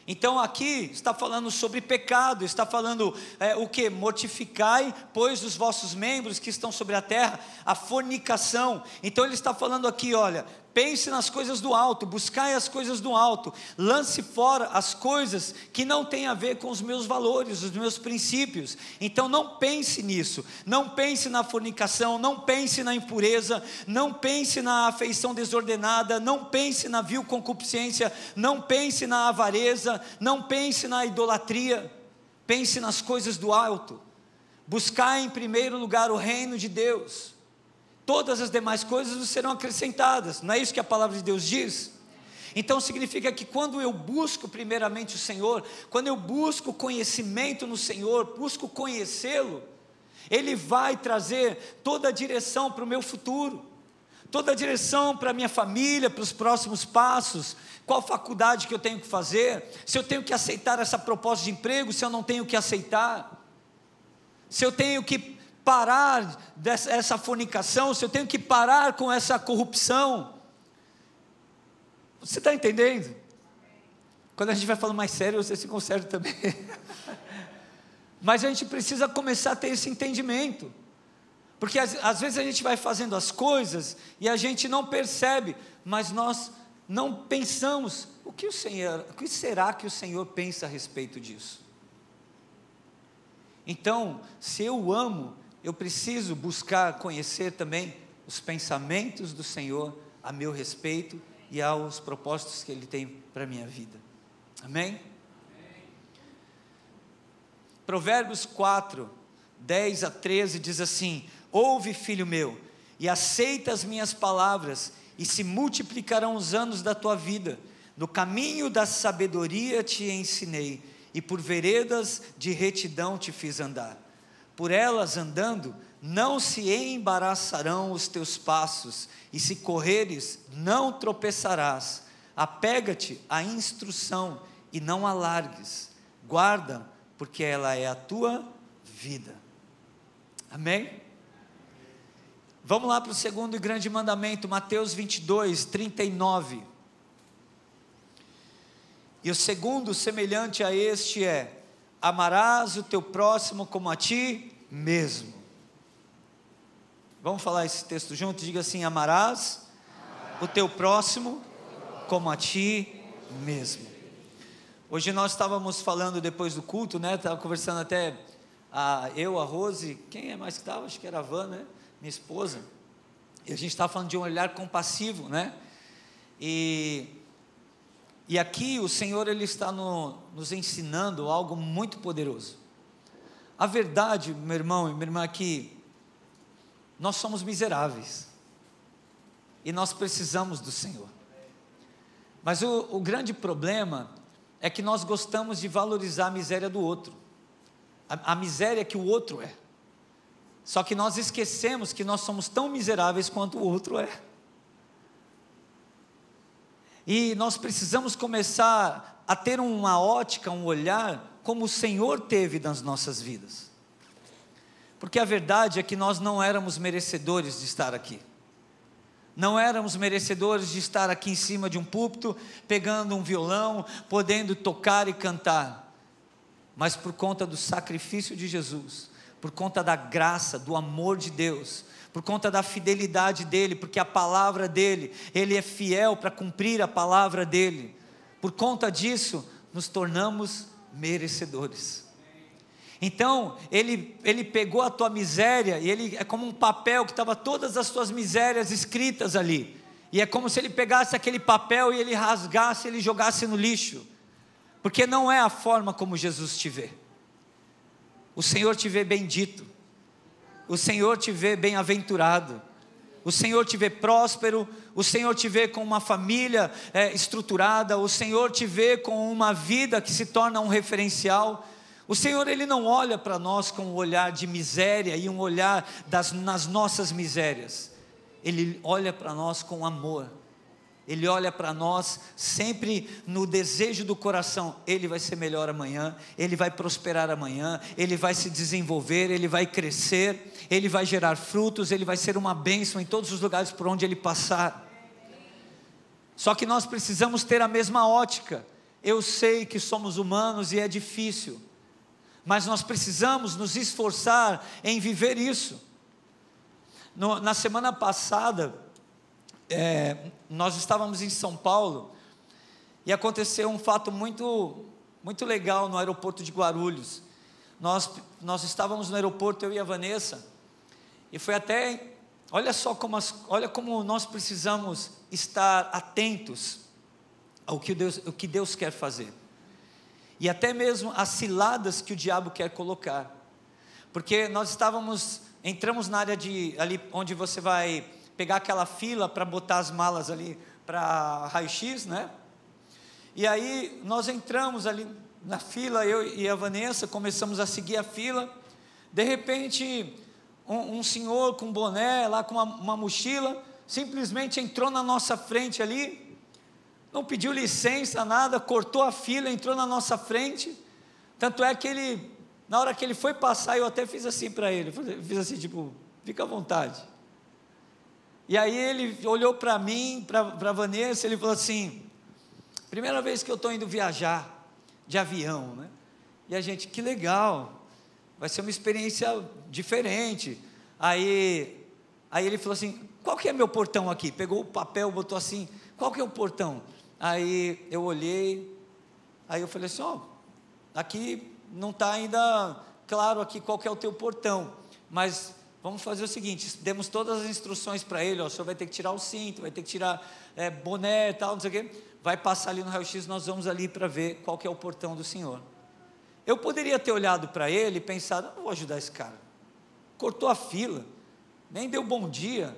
Então aqui está falando sobre pecado, está falando o que? Mortificai, pois, os vossos membros que estão sobre a terra, a fornicação. Então ele está falando aqui, olha, pense nas coisas do alto, buscai as coisas do alto, lance fora as coisas que não têm a ver com os meus valores, os meus princípios. Então não pense nisso, não pense na fornicação, não pense na impureza, não pense na afeição desordenada, não pense na vil concupiscência, não pense na avareza, não pense na idolatria, pense nas coisas do alto. Buscai em primeiro lugar o reino de Deus, todas as demais coisas vos serão acrescentadas. Não é isso que a palavra de Deus diz? Então significa que quando eu busco primeiramente o Senhor, quando eu busco conhecimento no Senhor, busco conhecê-lo, Ele vai trazer toda a direção para o meu futuro, toda a direção para a minha família, para os próximos passos, qual faculdade que eu tenho que fazer, se eu tenho que aceitar essa proposta de emprego, se eu não tenho que aceitar, se eu tenho que parar dessa fornicação, se eu tenho que parar com essa corrupção. Você está entendendo? Quando a gente vai falando mais sério, você se conserta também. Mas a gente precisa começar a ter esse entendimento, porque às vezes a gente vai fazendo as coisas e a gente não percebe, mas nós não pensamos, o que será que o Senhor pensa a respeito disso? Então, se eu amo, eu preciso buscar conhecer também os pensamentos do Senhor a meu respeito e aos propósitos que Ele tem para a minha vida. Amém? Amém. Provérbios 4, 10 a 13 diz assim: ouve, filho meu, e aceita as minhas palavras, e se multiplicarão os anos da tua vida. No caminho da sabedoria te ensinei, e por veredas de retidão te fiz andar. Por elas andando, não se embaraçarão os teus passos, e se correres, não tropeçarás. Apega-te à instrução, e não a largues. Guarda, porque ela é a tua vida. Amém? Vamos lá para o segundo e grande mandamento, Mateus 22, 39. E o segundo, semelhante a este, é: amarás o teu próximo como a ti mesmo. Vamos falar esse texto junto? Diga assim: amarás o teu próximo como a ti mesmo. Hoje nós estávamos falando depois do culto, né? Estava conversando até a Rose, quem é mais que estava? Acho que era a Van, né? Minha esposa. E a gente estava falando de um olhar compassivo, né? E aqui o Senhor, Ele está nos ensinando algo muito poderoso. A verdade, meu irmão e minha irmã, é que nós somos miseráveis, e nós precisamos do Senhor. Mas o grande problema é que nós gostamos de valorizar a miséria do outro, a miséria que o outro é. Só que nós esquecemos que nós somos tão miseráveis quanto o outro é. E nós precisamos começar a ter uma ótica, um olhar, como o Senhor teve nas nossas vidas. Porque a verdade é que nós não éramos merecedores de estar aqui. Não éramos merecedores de estar aqui em cima de um púlpito, pegando um violão, podendo tocar e cantar. Mas por conta do sacrifício de Jesus, por conta da graça, do amor de Deus, por conta da fidelidade dEle, porque a palavra dEle, Ele é fiel para cumprir a palavra dEle. Por conta disso, nos tornamos merecedores. Então, ele pegou a tua miséria, e ele é como um papel que estava todas as tuas misérias escritas ali, e é como se ele pegasse aquele papel e ele rasgasse, ele jogasse no lixo, porque não é a forma como Jesus te vê. O Senhor te vê bendito, o Senhor te vê bem-aventurado, o Senhor te vê próspero, o Senhor te vê com uma família estruturada, o Senhor te vê com uma vida que se torna um referencial. O Senhor, Ele não olha para nós com um olhar de miséria e um olhar nas nossas misérias. Ele olha para nós com amor. Ele olha para nós sempre no desejo do coração. Ele vai ser melhor amanhã, Ele vai prosperar amanhã, Ele vai se desenvolver, Ele vai crescer, Ele vai gerar frutos, Ele vai ser uma bênção em todos os lugares por onde Ele passar. Só que nós precisamos ter a mesma ótica. Eu sei que somos humanos e é difícil, mas nós precisamos nos esforçar em viver isso. Na semana passada, nós estávamos em São Paulo, e aconteceu um fato muito, muito legal no aeroporto de Guarulhos. Nós estávamos no aeroporto, eu e a Vanessa, e foi até, olha como nós precisamos estar atentos ao que Deus quer fazer. E até mesmo as ciladas que o diabo quer colocar, porque nós entramos na área ali onde você vai pegar aquela fila para botar as malas ali para raio-x, né? E aí nós entramos ali na fila, eu e a Vanessa começamos a seguir a fila. De repente um senhor com boné lá, com uma mochila, simplesmente entrou na nossa frente ali, não pediu licença, nada, cortou a fila, entrou na nossa frente. Tanto é que na hora que ele foi passar, eu até fiz assim para ele, fiz assim, tipo, fica à vontade. E aí ele olhou para mim, para a Vanessa, ele falou assim: primeira vez que eu estou indo viajar de avião, né? E a gente, que legal, vai ser uma experiência diferente. Aí ele falou assim: qual que é meu portão aqui? Pegou o papel, botou assim: qual que é o portão? Aí eu olhei, aí eu falei assim: aqui não está ainda claro aqui qual que é o teu portão, mas vamos fazer o seguinte, demos todas as instruções para ele, o senhor vai ter que tirar o cinto, vai ter que tirar boné e tal, não sei o quê, vai passar ali no raio-x, nós vamos ali para ver qual que é o portão do senhor. Eu poderia ter olhado para ele e pensado: não vou ajudar esse cara, cortou a fila, nem deu bom dia,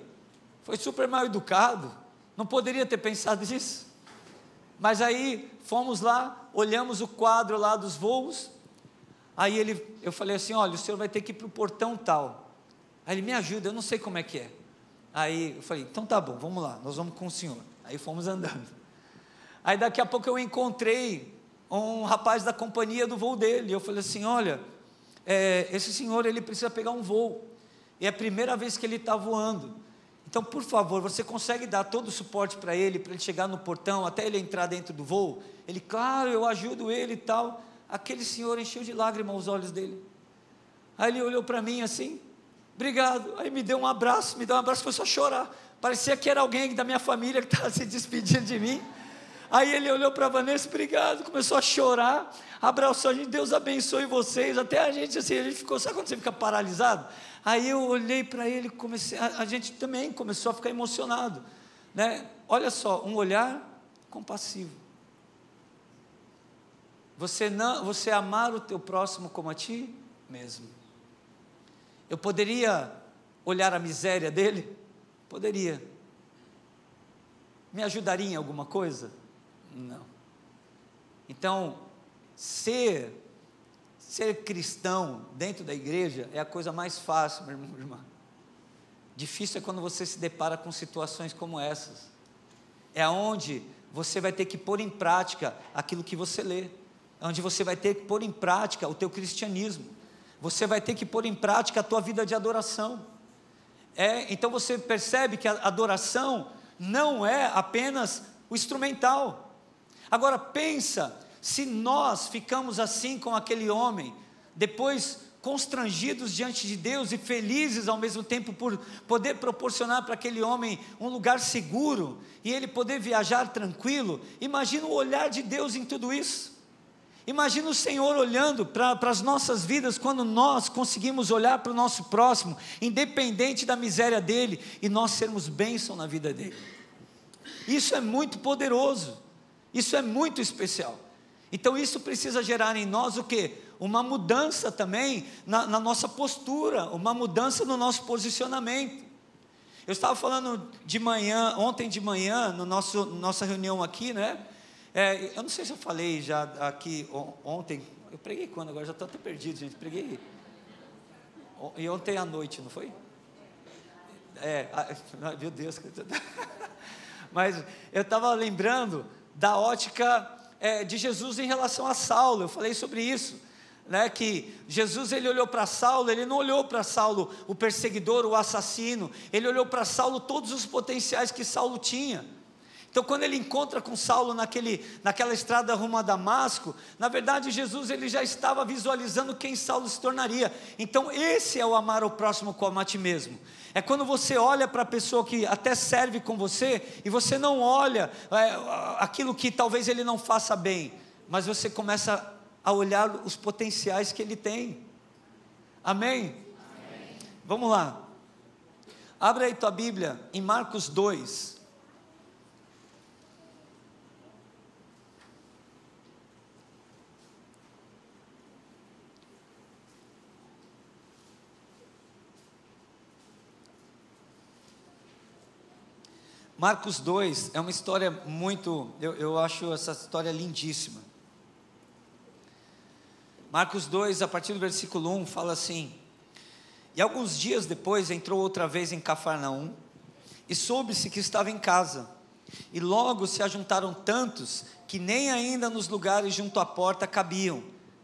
foi super mal educado, não poderia ter pensado nisso? Mas aí fomos lá, olhamos o quadro lá dos voos, aí eu falei assim: olha, o senhor vai ter que ir para o portão tal. Aí ele: me ajuda, eu não sei como é que é. Aí eu falei: então tá bom, vamos lá, nós vamos com o senhor. Aí fomos andando. Aí daqui a pouco eu encontrei um rapaz da companhia do voo dele, eu falei assim: olha, esse senhor, ele precisa pegar um voo, e é a primeira vez que ele está voando, então por favor, você consegue dar todo o suporte para ele chegar no portão, até ele entrar dentro do voo? Ele: claro, eu ajudo ele e tal. Aquele senhor encheu de lágrimas os olhos dele, aí ele olhou para mim assim: obrigado, aí me deu um abraço, começou a chorar, parecia que era alguém da minha família que estava se despedindo de mim. Aí ele olhou para a Vanessa: obrigado, começou a chorar, abraçou a gente: Deus abençoe vocês. Até a gente assim, a gente ficou, sabe quando você fica paralisado? Aí eu olhei para ele, a gente também começou a ficar emocionado, né? Olha só, um olhar compassivo. Você amar o teu próximo como a ti mesmo. Eu poderia olhar a miséria dele? Poderia. Me ajudaria em alguma coisa? Não. Então, ser cristão dentro da igreja é a coisa mais fácil, meu irmão, irmã. Difícil é quando você se depara com situações como essas. É onde você vai ter que pôr em prática aquilo que você lê. É onde você vai ter que pôr em prática o teu cristianismo. Você vai ter que pôr em prática a tua vida de adoração. Então você percebe que a adoração não é apenas o instrumental. Agora pensa, se nós ficamos assim com aquele homem, depois constrangidos diante de Deus e felizes ao mesmo tempo por poder proporcionar para aquele homem um lugar seguro, e ele poder viajar tranquilo. Imagina o olhar de Deus em tudo isso. Imagina o Senhor olhando para as nossas vidas, quando nós conseguimos olhar para o nosso próximo, independente da miséria dele, e nós sermos bênção na vida dele. Isso é muito poderoso, isso é muito especial. Então isso precisa gerar em nós o quê? Uma mudança também na nossa postura, uma mudança no nosso posicionamento. Eu estava falando ontem de manhã, nossa reunião aqui, né? Eu não sei se eu falei já aqui ontem, eu preguei quando agora, já estou até perdido, gente, preguei e ontem à noite, não foi? Meu Deus, mas eu estava lembrando da ótica de Jesus em relação a Saulo. Eu falei sobre isso, né, que Jesus, ele olhou para Saulo, ele não olhou para Saulo o perseguidor, o assassino, ele olhou para Saulo todos os potenciais que Saulo tinha. Então quando ele encontra com Saulo naquela estrada rumo a Damasco, na verdade Jesus, ele já estava visualizando quem Saulo se tornaria. Então esse é o amar ao próximo como a ti mesmo. É quando você olha para a pessoa que até serve com você, e você não olha aquilo que talvez ele não faça bem, mas você começa a olhar os potenciais que ele tem. Amém? Amém. Vamos lá, abre aí tua Bíblia em Marcos 2. Marcos 2 é uma história eu acho essa história lindíssima. Marcos 2, a partir do versículo 1, fala assim: e alguns dias depois entrou outra vez em Cafarnaum, e soube-se que estava em casa, e logo se ajuntaram tantos, que nem ainda nos lugares junto à porta cabiam,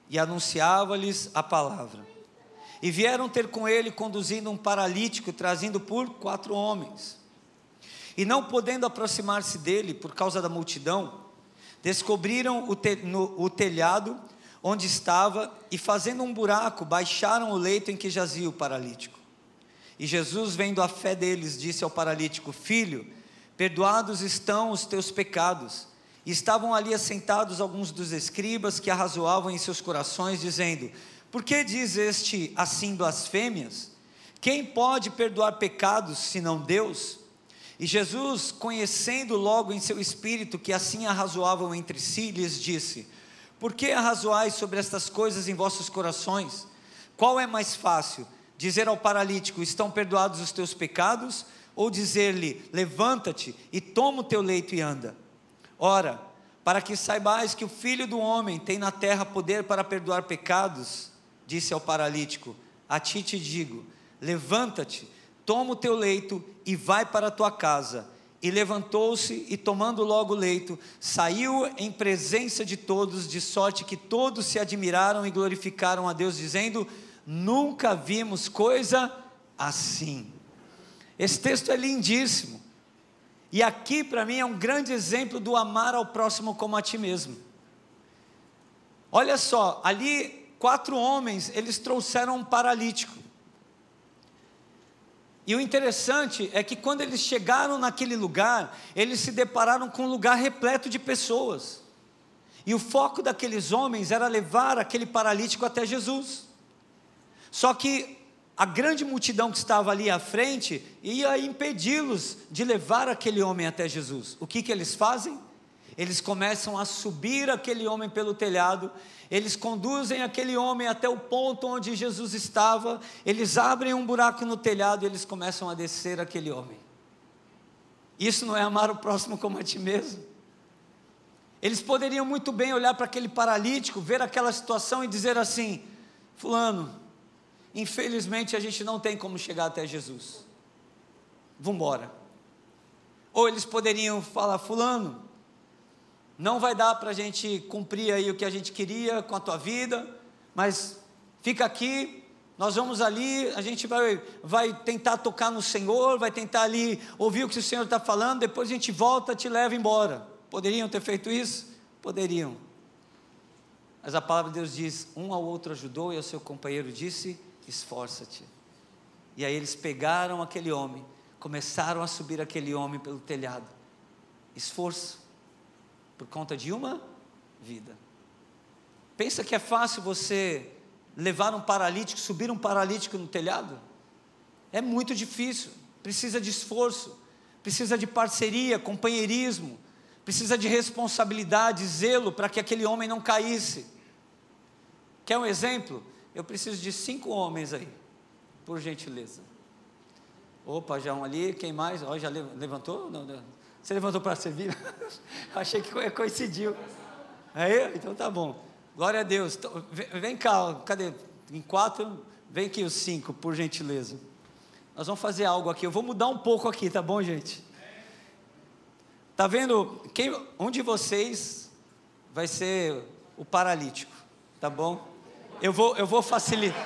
e anunciava-lhes a palavra. E vieram ter com ele, conduzindo um paralítico, trazido por 4 homens. E não podendo aproximar-se dele por causa da multidão, descobriram o telhado onde estava, e fazendo um buraco, baixaram o leito em que jazia o paralítico. E Jesus, vendo a fé deles, disse ao paralítico: filho, perdoados estão os teus pecados. E estavam ali assentados alguns dos escribas, que arrazoavam em seus corações, dizendo: por que diz este assim blasfêmias? Quem pode perdoar pecados, senão Deus? E Jesus, conhecendo logo em seu espírito que assim arrazoavam entre si, lhes disse: por que arrazoais sobre estas coisas em vossos corações? Qual é mais fácil, dizer ao paralítico: estão perdoados os teus pecados? Ou dizer-lhe: levanta-te e toma o teu leito e anda? Ora, para que saibais que o Filho do Homem tem na terra poder para perdoar pecados, disse ao paralítico: a ti te digo, levanta-te, toma o teu leito e vai para a tua casa. E levantou-se, e tomando logo o leito, saiu em presença de todos, de sorte que todos se admiraram e glorificaram a Deus, dizendo: nunca vimos coisa assim. Esse texto é lindíssimo, e aqui para mim é um grande exemplo do amar ao próximo como a ti mesmo. Olha só, ali 4 homens, eles trouxeram um paralítico. E o interessante é que quando eles chegaram naquele lugar, eles se depararam com um lugar repleto de pessoas. E o foco daqueles homens era levar aquele paralítico até Jesus. Só que a grande multidão que estava ali à frente ia impedi-los de levar aquele homem até Jesus. O que eles fazem? Eles começam a subir aquele homem pelo telhado, eles conduzem aquele homem até o ponto onde Jesus estava, eles abrem um buraco no telhado e eles começam a descer aquele homem. Isso não é amar o próximo como a ti mesmo? Eles poderiam muito bem olhar para aquele paralítico, ver aquela situação e dizer assim: fulano, infelizmente a gente não tem como chegar até Jesus, vamos embora. Ou eles poderiam falar: fulano, não vai dar para a gente cumprir aí o que a gente queria com a tua vida, mas fica aqui, Nós vamos ali, a gente vai tentar tocar no Senhor, vai tentar ali ouvir o que o Senhor está falando, depois a gente volta, te leva embora. Poderiam ter feito isso? Poderiam. Mas a palavra de Deus diz, um ao outro ajudou e ao seu companheiro disse, esforça-te. E aí eles pegaram aquele homem, começaram a subir aquele homem pelo telhado. Esforço, por conta de uma vida. Pensa que é fácil você levar um paralítico, subir um paralítico no telhado? É muito difícil, precisa de esforço, precisa de parceria, companheirismo, precisa de responsabilidade, zelo para que aquele homem não caísse. Quer um exemplo? Eu preciso de 5 homens aí, por gentileza. Opa, já um ali, quem mais? Já levantou? Não. Você levantou para servir? Achei que coincidiu. Aí, então tá bom. Glória a Deus. Vem cá, cadê? Em 4, vem aqui os 5, por gentileza. Nós vamos fazer algo aqui. Eu vou mudar um pouco aqui, tá bom, gente? Tá vendo? Um de vocês vai ser o paralítico, tá bom? Eu vou facilitar.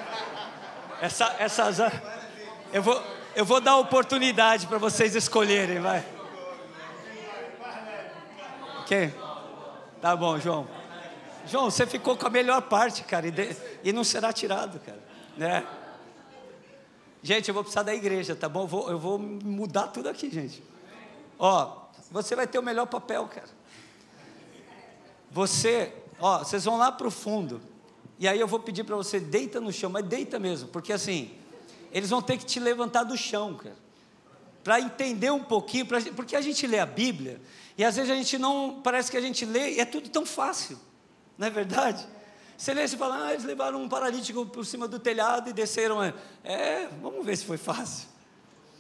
Eu vou dar oportunidade para vocês escolherem, vai. Quem? Tá bom, João. João, você ficou com a melhor parte, cara, e não será tirado, cara, né? Gente, eu vou precisar da igreja, tá bom? Eu vou mudar tudo aqui, gente. Você vai ter o melhor papel, cara. Vocês vão lá para o fundo, e aí eu vou pedir para você, deita no chão, mas deita mesmo, porque assim, eles vão ter que te levantar do chão, cara, para entender um pouquinho, porque a gente lê a Bíblia, e às vezes a gente não, parece que a gente lê, e é tudo tão fácil. Não é verdade? Você lê e fala, eles levaram um paralítico por cima do telhado e desceram. Vamos ver se foi fácil.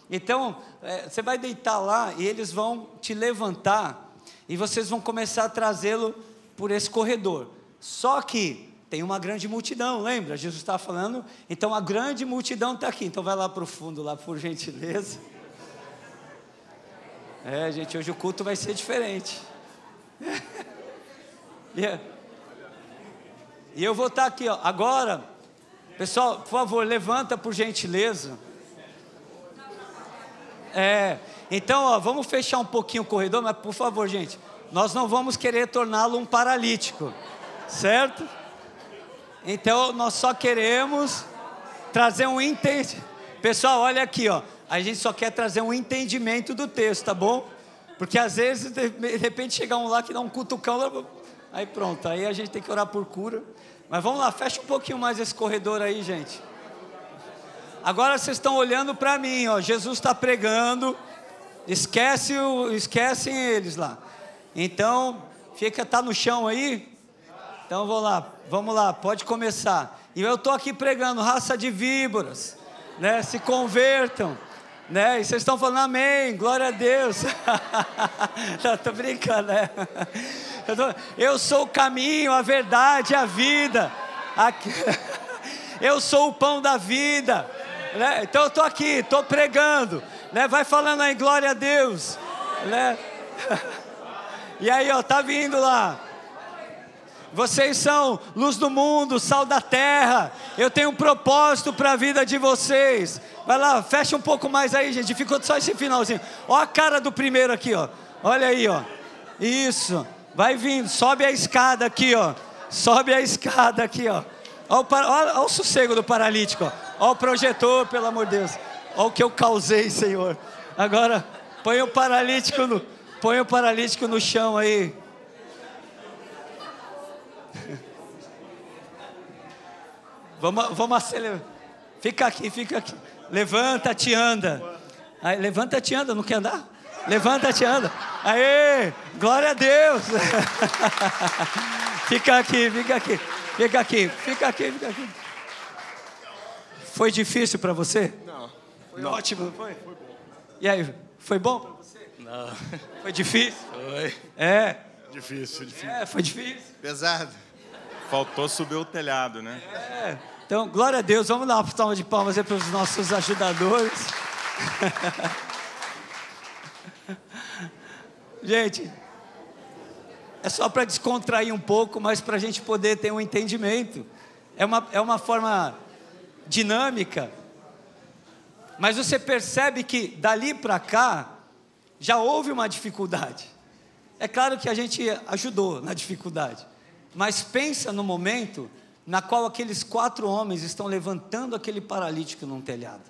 Então, você vai deitar lá e eles vão te levantar e vocês vão começar a trazê-lo por esse corredor. Só que tem uma grande multidão, lembra? Jesus está falando, então a grande multidão está aqui. Então vai lá para o fundo, lá por gentileza. Gente, hoje o culto vai ser diferente. E eu vou estar aqui, agora, pessoal, por favor, levanta por gentileza. Então, vamos fechar um pouquinho o corredor, mas por favor, gente, nós não vamos querer torná-lo um paralítico, certo? Então, nós só queremos trazer um entendimento. Pessoal, olha aqui, a gente só quer trazer um entendimento do texto, tá bom? Porque às vezes, de repente, chega um lá que dá um cutucão, aí pronto, aí a gente tem que orar por cura. Mas vamos lá, fecha um pouquinho mais esse corredor aí, gente. Agora vocês estão olhando para mim, Jesus está pregando, esquecem eles lá. Então, tá no chão aí? Então vamos lá, pode começar. E eu estou aqui pregando, raça de víboras, né? Se convertam, né? E vocês estão falando amém, glória a Deus. Não, tô brincando, né? Eu sou o caminho, a verdade, a vida. Eu sou o pão da vida, né? Então eu estou aqui, estou pregando, né? Vai falando aí, glória a Deus, né? E aí, tá vindo lá. Vocês são luz do mundo, sal da terra. Eu tenho um propósito para a vida de vocês. Vai lá, fecha um pouco mais aí, gente. Ficou só esse finalzinho. Ó a cara do primeiro aqui, Olha aí, Isso. Vai vindo, sobe a escada aqui, Sobe a escada aqui, Olha o sossego do paralítico, Olha o projetor, pelo amor de Deus. Olha o que eu causei, Senhor. Agora, põe o paralítico no chão aí. Vamos acelerar. Fica aqui. Levanta-te, anda. Aí, levanta-te, anda, não quer andar? Levanta-te, anda. Aê, glória a Deus. Fica aqui. Foi difícil para você? Não. Foi ótimo, foi? Foi bom. E aí, foi bom para você? Não. Foi difícil? Foi. Difícil. Foi difícil. Pesado. Faltou subir o telhado, né? Então, glória a Deus. Vamos dar uma salva de palmas aí para os nossos ajudadores. Gente, é só para descontrair um pouco, mas para a gente poder ter um entendimento. É uma forma dinâmica. Mas você percebe que dali para cá já houve uma dificuldade. É claro que a gente ajudou na dificuldade, mas pensa no momento na qual aqueles 4 homens estão levantando aquele paralítico num telhado.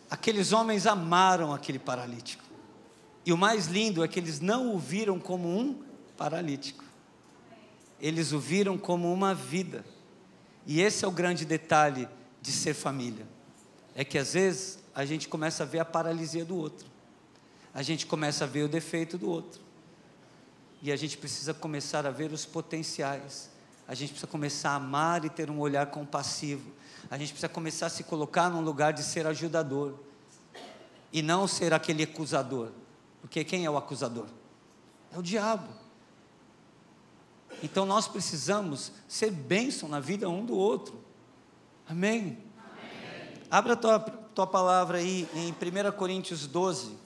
Aqueles homens amaram aquele paralítico, e o mais lindo é que eles não o viram como um paralítico, eles o viram como uma vida. E esse é o grande detalhe de ser família, é que às vezes a gente começa a ver a paralisia do outro, a gente começa a ver o defeito do outro, e a gente precisa começar a ver os potenciais, a gente precisa começar a amar e ter um olhar compassivo, a gente precisa começar a se colocar num lugar de ser ajudador, e não ser aquele acusador, porque quem é o acusador? É o diabo. Então nós precisamos ser bênção na vida um do outro, amém? Amém. Abra a tua palavra aí em 1 Coríntios 12,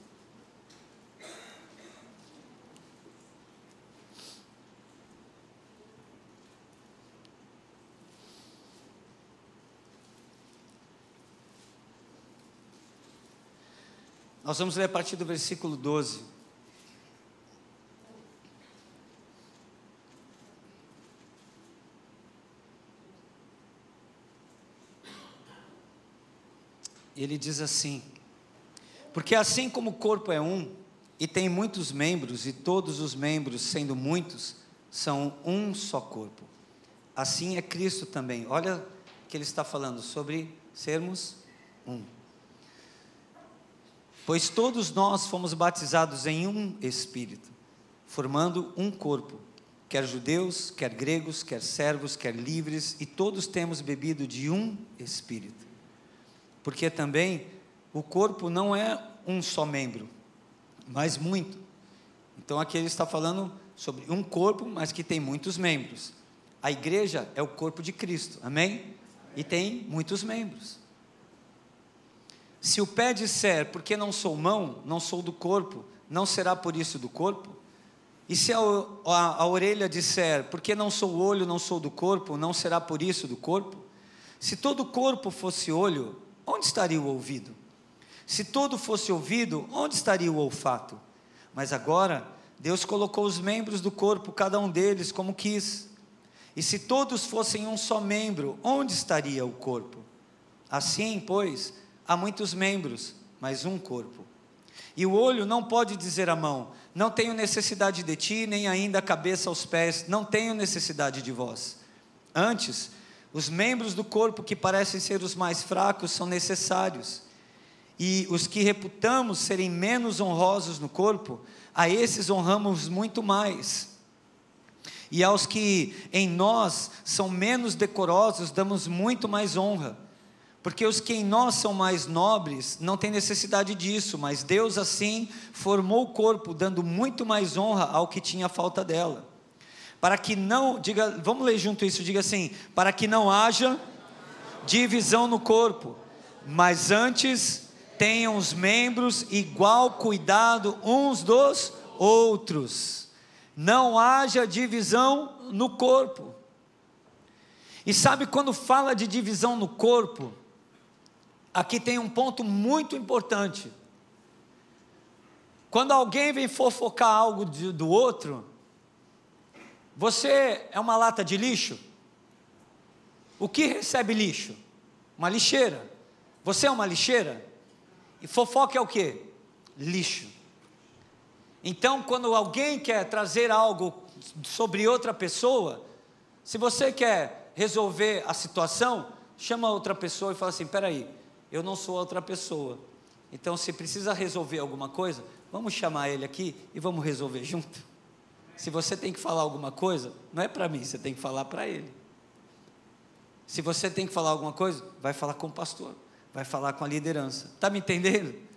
nós vamos ler a partir do versículo 12. Ele diz assim: porque assim como o corpo é um, e tem muitos membros, e todos os membros, sendo muitos, são um só corpo, assim é Cristo também. Olha o que ele está falando sobre sermos um. Pois todos nós fomos batizados em um Espírito, formando um corpo, quer judeus, quer gregos, quer servos, quer livres, e todos temos bebido de um Espírito. Porque também o corpo não é um só membro, mas muito. Então aqui ele está falando sobre um corpo, mas que tem muitos membros. A igreja é o corpo de Cristo, amém? E tem muitos membros. Se o pé disser, porque não sou mão, não sou do corpo, não será por isso do corpo? E se a orelha disser, porque não sou olho, não sou do corpo, não será por isso do corpo? Se todo o corpo fosse olho, onde estaria o ouvido? Se todo fosse ouvido, onde estaria o olfato? Mas agora, Deus colocou os membros do corpo, cada um deles como quis. E se todos fossem um só membro, onde estaria o corpo? Assim, pois, há muitos membros, mas um corpo. E o olho não pode dizer à mão, não tenho necessidade de ti, nem ainda a cabeça aos pés, não tenho necessidade de vós. Antes, os membros do corpo que parecem ser os mais fracos são necessários. E os que reputamos serem menos honrosos no corpo, a esses honramos muito mais. E aos que em nós são menos decorosos, damos muito mais honra. Porque os que em nós são mais nobres, não têm necessidade disso, mas Deus assim formou o corpo, dando muito mais honra ao que tinha falta dela. Para que não, diga, vamos ler junto isso, diga assim, para que não haja divisão no corpo, mas antes tenham os membros igual cuidado uns dos outros. Não haja divisão no corpo. E sabe quando fala de divisão no corpo, aqui tem um ponto muito importante. Quando alguém vem fofocar algo do outro, você é uma lata de lixo? O que recebe lixo? Uma lixeira. Você é uma lixeira? E fofoca é o quê? Lixo. Então, quando alguém quer trazer algo sobre outra pessoa, se você quer resolver a situação, chama outra pessoa e fala assim, peraí, eu não sou outra pessoa, então se precisa resolver alguma coisa, vamos chamar ele aqui e vamos resolver junto. Se você tem que falar alguma coisa, não é para mim, você tem que falar para ele. Se você tem que falar alguma coisa, vai falar com o pastor, vai falar com a liderança, está me entendendo?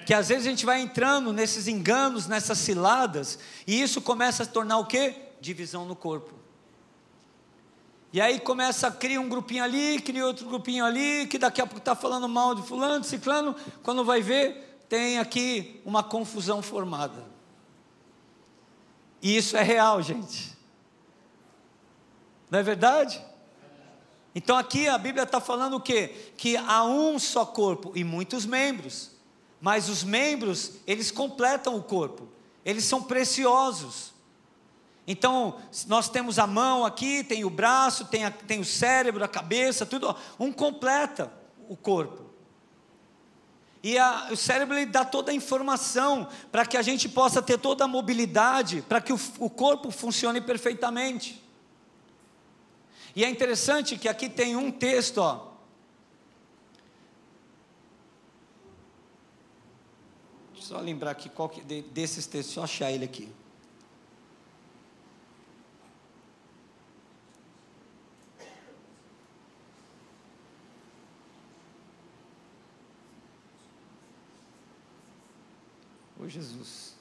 Que às vezes a gente vai entrando nesses enganos, nessas ciladas, e isso começa a tornar o quê? Divisão no corpo. E aí começa a criar um grupinho ali, cria outro grupinho ali, que daqui a pouco está falando mal de fulano, de ciclano, quando vai ver, tem aqui uma confusão formada. E isso é real, gente. Não é verdade? Então aqui a Bíblia está falando o quê? Que há um só corpo e muitos membros, mas os membros, eles completam o corpo, eles são preciosos. Então, nós temos a mão aqui, tem o braço, tem o cérebro, a cabeça, tudo, um completa o corpo. E o cérebro ele dá toda a informação para que a gente possa ter toda a mobilidade, para que o corpo funcione perfeitamente. E é interessante que aqui tem um texto, ó. Deixa eu só lembrar aqui desses textos, só achar ele aqui. Ô Jesus.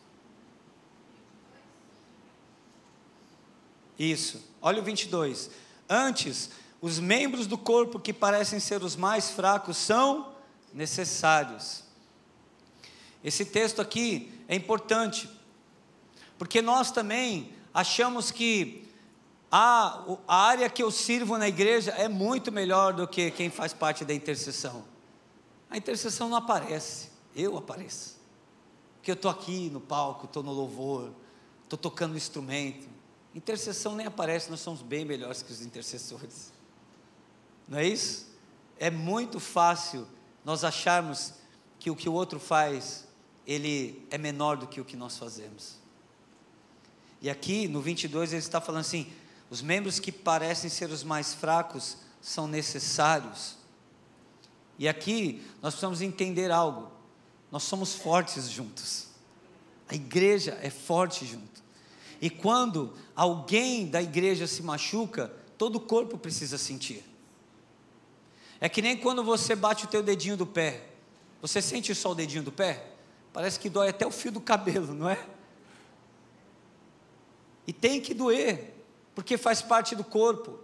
Isso, olha o 22. Antes, os membros do corpo que parecem ser os mais fracos são necessários. Esse texto aqui é importante, porque nós também achamos que a área que eu sirvo na igreja é muito melhor do que quem faz parte da intercessão. A intercessão não aparece, eu apareço. Porque eu estou aqui no palco, estou no louvor, estou tocando instrumento. Intercessão nem aparece, nós somos bem melhores que os intercessores. Não é isso? É muito fácil nós acharmos que o que o outro faz, ele é menor do que o que nós fazemos. E aqui no 22 ele está falando assim, os membros que parecem ser os mais fracos são necessários. E aqui nós precisamos entender algo. Nós somos fortes juntos. A igreja é forte junto. E quando alguém da igreja se machuca, todo o corpo precisa sentir. É que nem quando você bate o teu dedinho do pé. Você sente só o dedinho do pé? Parece que dói até o fio do cabelo, não é? E tem que doer, porque faz parte do corpo.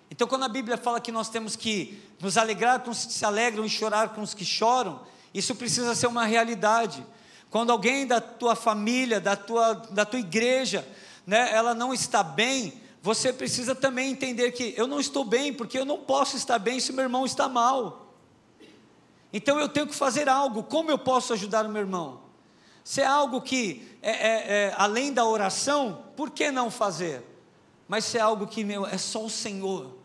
Então quando a Bíblia fala que nós temos que nos alegrar com os que se alegram e chorar com os que choram, isso precisa ser uma realidade. Quando alguém da tua família, da tua igreja, né, ela não está bem, você precisa também entender que eu não estou bem, porque eu não posso estar bem se o meu irmão está mal. Então eu tenho que fazer algo. Como eu posso ajudar o meu irmão? Se é algo que além da oração, por que não fazer? Mas se é algo que é só o Senhor,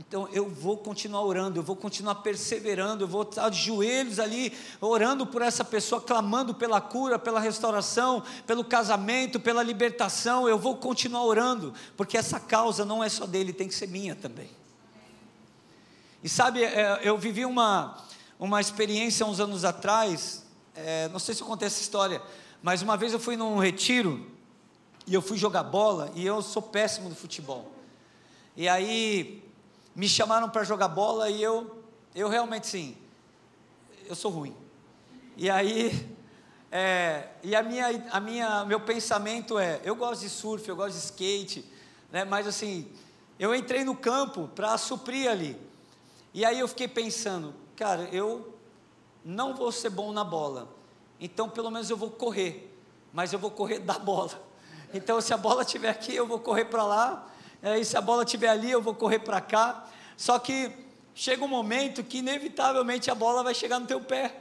então eu vou continuar orando, eu vou continuar perseverando, eu vou estar de joelhos ali, orando por essa pessoa, clamando pela cura, pela restauração, pelo casamento, pela libertação. Eu vou continuar orando, porque essa causa não é só dele, tem que ser minha também. E sabe, eu vivi uma experiência uns anos atrás, não sei se eu contei essa história, mas uma vez eu fui num retiro, e eu fui jogar bola, e eu sou péssimo no futebol. E aí me chamaram para jogar bola e eu realmente sim, eu sou ruim. E aí, meu pensamento eu gosto de surf, eu gosto de skate, né, mas assim, eu entrei no campo para suprir ali. E aí eu fiquei pensando, cara, eu não vou ser bom na bola, então pelo menos eu vou correr, mas eu vou correr da bola. Então se a bola estiver aqui, eu vou correr para lá, e se a bola estiver ali, eu vou correr para cá. Só que chega um momento que inevitavelmente a bola vai chegar no teu pé.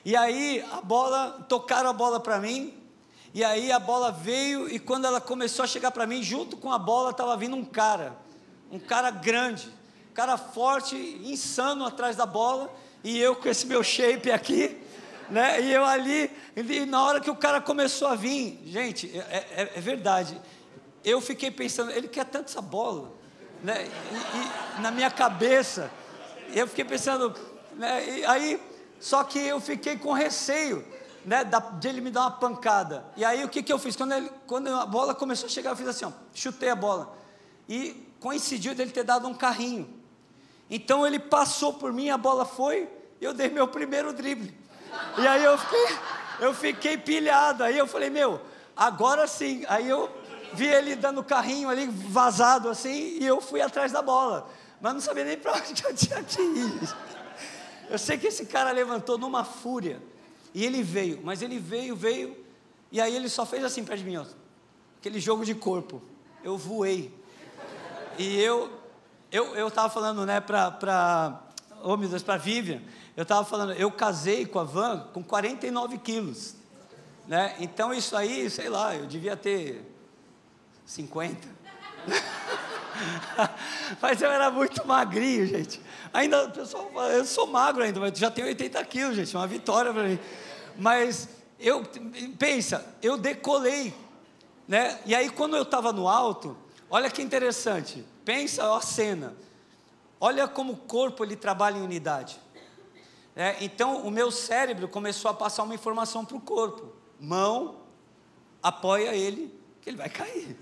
E aí tocaram a bola para mim, e aí a bola veio, e quando ela começou a chegar para mim, junto com a bola estava vindo um cara grande, um cara forte, insano atrás da bola, e eu com esse meu shape aqui, né? E eu ali, e na hora que o cara começou a vir, gente, é verdade, eu fiquei pensando, ele quer tanto essa bola, né? E na minha cabeça, eu fiquei pensando, né? E aí, só que eu fiquei com receio, né, de ele me dar uma pancada. E aí o que eu fiz? Quando a bola começou a chegar, eu fiz assim, ó, chutei a bola, e coincidiu dele ter dado um carrinho. Então ele passou por mim, a bola foi, eu dei meu primeiro drible. E aí eu fiquei pilhado. Aí eu falei, agora sim. Aí eu vi ele dando carrinho ali, vazado assim, e eu fui atrás da bola, mas não sabia nem para onde eu tinha que ir. Eu sei que esse cara levantou numa fúria, e ele veio, mas ele veio, e aí ele só fez assim perto de mim, ó, aquele jogo de corpo. Eu voei, e eu Eu estava falando, né, oh meu Deus, para a Vivian, eu estava falando, eu casei com a Van com 49 quilos, né? Então isso aí, sei lá, eu devia ter 50. Mas eu era muito magrinho, gente. Ainda o pessoal fala, eu sou magro ainda, mas já tenho 80 quilos, gente, uma vitória para mim. Mas pensa, eu decolei, né? E aí quando eu estava no alto, olha que interessante, pensa a cena, olha como o corpo ele trabalha em unidade. Então o meu cérebro começou a passar uma informação para o corpo, mão, apoia ele, que ele vai cair.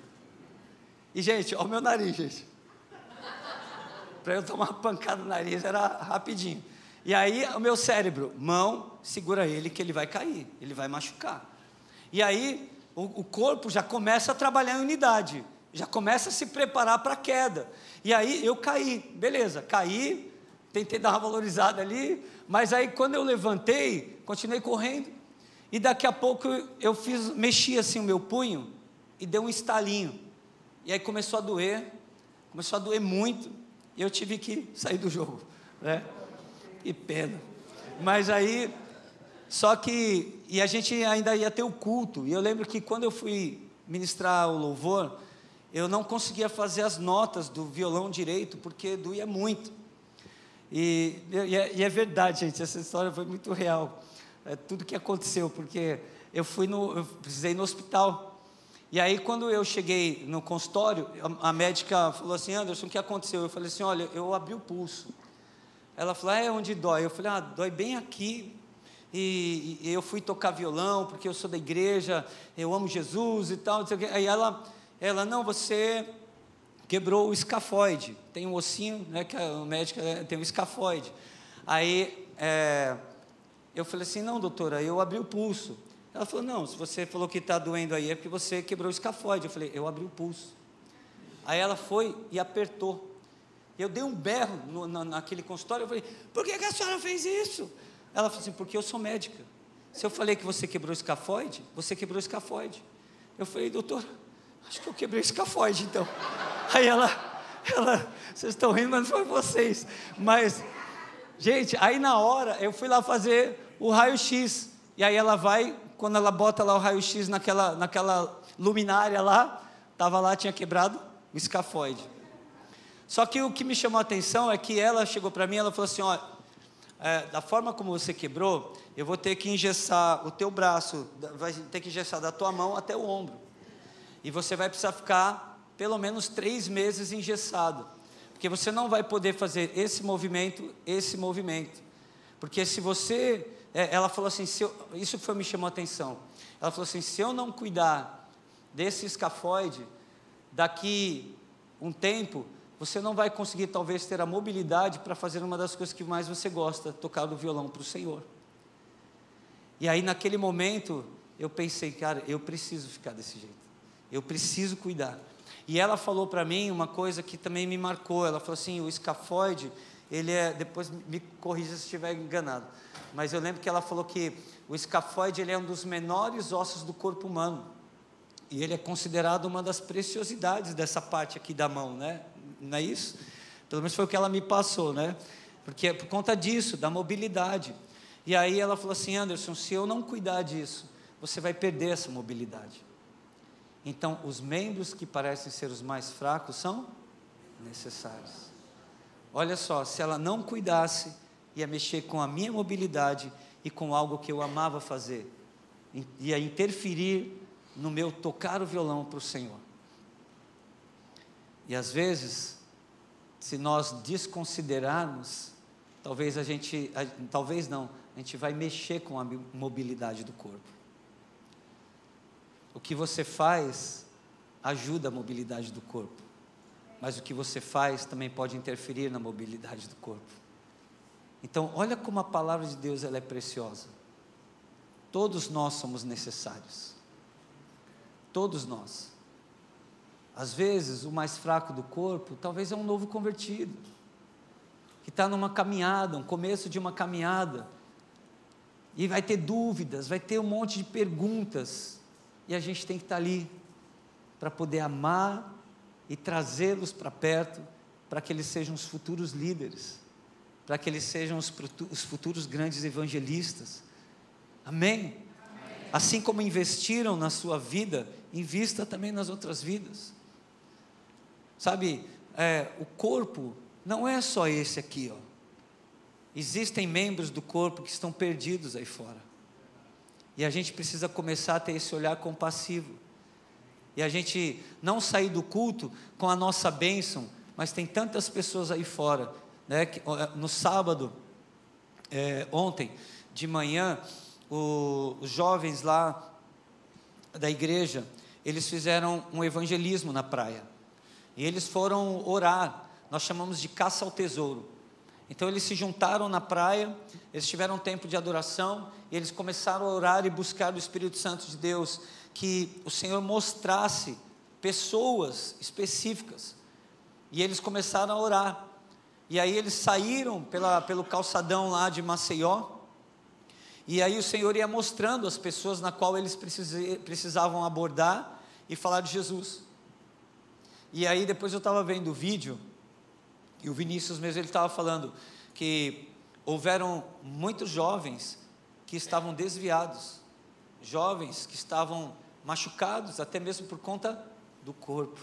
E gente, olha o meu nariz, gente, para eu tomar uma pancada no nariz era rapidinho. E aí o meu cérebro, mão, segura ele que ele vai cair, ele vai machucar. E aí o corpo já começa a trabalhar em unidade, já começa a se preparar para a queda. E aí eu caí, beleza, caí, tentei dar uma valorizada ali, mas aí quando eu levantei, continuei correndo, e daqui a pouco eu mexi assim o meu punho, e deu um estalinho, e aí começou a doer muito, e eu tive que sair do jogo, né? Que pena. Mas aí, só que, e a gente ainda ia ter o culto, e eu lembro que quando eu fui ministrar o louvor, eu não conseguia fazer as notas do violão direito, porque doía muito. E é verdade, gente, essa história foi muito real. É tudo que aconteceu, porque eu precisei ir no hospital. E aí, quando eu cheguei no consultório, a médica falou assim, Anderson, o que aconteceu? Eu falei assim, olha, eu abri o pulso. Ela falou, onde dói? Eu falei, dói bem aqui. E eu fui tocar violão, porque eu sou da igreja, eu amo Jesus e tal. Aí ela, não, você quebrou o escafoide. Tem um ossinho, né, que a médica tem um escafoide. Aí eu falei assim, não, doutora, eu abri o pulso. Ela falou, não, se você falou que está doendo aí, é porque você quebrou o escafoide. Eu falei, eu abri o pulso. Aí ela foi e apertou. Eu dei um berro naquele consultório, eu falei, por que a senhora fez isso? Ela falou assim, porque eu sou médica. Se eu falei que você quebrou o escafoide, você quebrou o escafoide. Eu falei, doutor, acho que eu quebrei o escafoide, então. Aí ela, vocês estão rindo, mas não foi vocês. Mas, gente, aí na hora, eu fui lá fazer o raio-x. E aí ela vai, quando ela bota lá o raio-x naquela luminária lá, estava lá, tinha quebrado o escafoide. Só que o que me chamou a atenção é que ela chegou para mim, ela falou assim, olha, da forma como você quebrou, eu vou ter que engessar o teu braço, vai ter que engessar da tua mão até o ombro. E você vai precisar ficar pelo menos 3 meses engessado, porque você não vai poder fazer esse movimento. Porque se você, ela falou assim, isso me chamou a atenção, ela falou assim, se eu não cuidar desse escafoide, daqui um tempo, você não vai conseguir talvez ter a mobilidade para fazer uma das coisas que mais você gosta, tocar o violão para o Senhor. E aí naquele momento, eu pensei, cara, eu preciso ficar desse jeito, eu preciso cuidar. E ela falou para mim uma coisa que também me marcou, ela falou assim, o escafoide, depois me corrija se estiver enganado, mas eu lembro que ela falou que o escafoide ele é um dos menores ossos do corpo humano, e ele é considerado uma das preciosidades dessa parte aqui da mão, né? Não é isso? Pelo menos foi o que ela me passou, né? Porque é por conta disso, da mobilidade. E aí ela falou assim, Anderson, se eu não cuidar disso, você vai perder essa mobilidade. Então, os membros que parecem ser os mais fracos são necessários. Olha só, se ela não cuidasse, ia mexer com a minha mobilidade e com algo que eu amava fazer. Ia interferir no meu tocar o violão para o Senhor. E às vezes, se nós desconsiderarmos, talvez a gente vai mexer com a mobilidade do corpo. O que você faz ajuda a mobilidade do corpo, mas o que você faz também pode interferir na mobilidade do corpo. Então, olha como a palavra de Deus ela é preciosa. Todos nós somos necessários. Todos nós. Às vezes, o mais fraco do corpo, talvez é um novo convertido, que está numa caminhada, um começo de uma caminhada, e vai ter dúvidas, vai ter um monte de perguntas, e a gente tem que estar ali, para poder amar, e trazê-los para perto, para que eles sejam os futuros líderes, para que eles sejam os futuros grandes evangelistas. Amém? Assim como investiram na sua vida, invista também nas outras vidas. Sabe, o corpo não é só esse aqui, ó. Existem membros do corpo que estão perdidos aí fora. E a gente precisa começar a ter esse olhar compassivo. E a gente não sair do culto com a nossa bênção, mas tem tantas pessoas aí fora, né? No sábado, ontem de manhã, os jovens lá da igreja, eles fizeram um evangelismo na praia. E eles foram orar, nós chamamos de caça ao tesouro. Então eles se juntaram na praia, eles tiveram um tempo de adoração, e eles começaram a orar e buscar o Espírito Santo de Deus, que o Senhor mostrasse pessoas específicas. E eles começaram a orar. E aí eles saíram pelo calçadão lá de Maceió, e aí o Senhor ia mostrando as pessoas na qual eles precisavam abordar e falar de Jesus. E aí depois eu estava vendo o vídeo, e o Vinícius mesmo, ele estava falando que houveram muitos jovens que estavam desviados, jovens que estavam machucados, até mesmo por conta do corpo,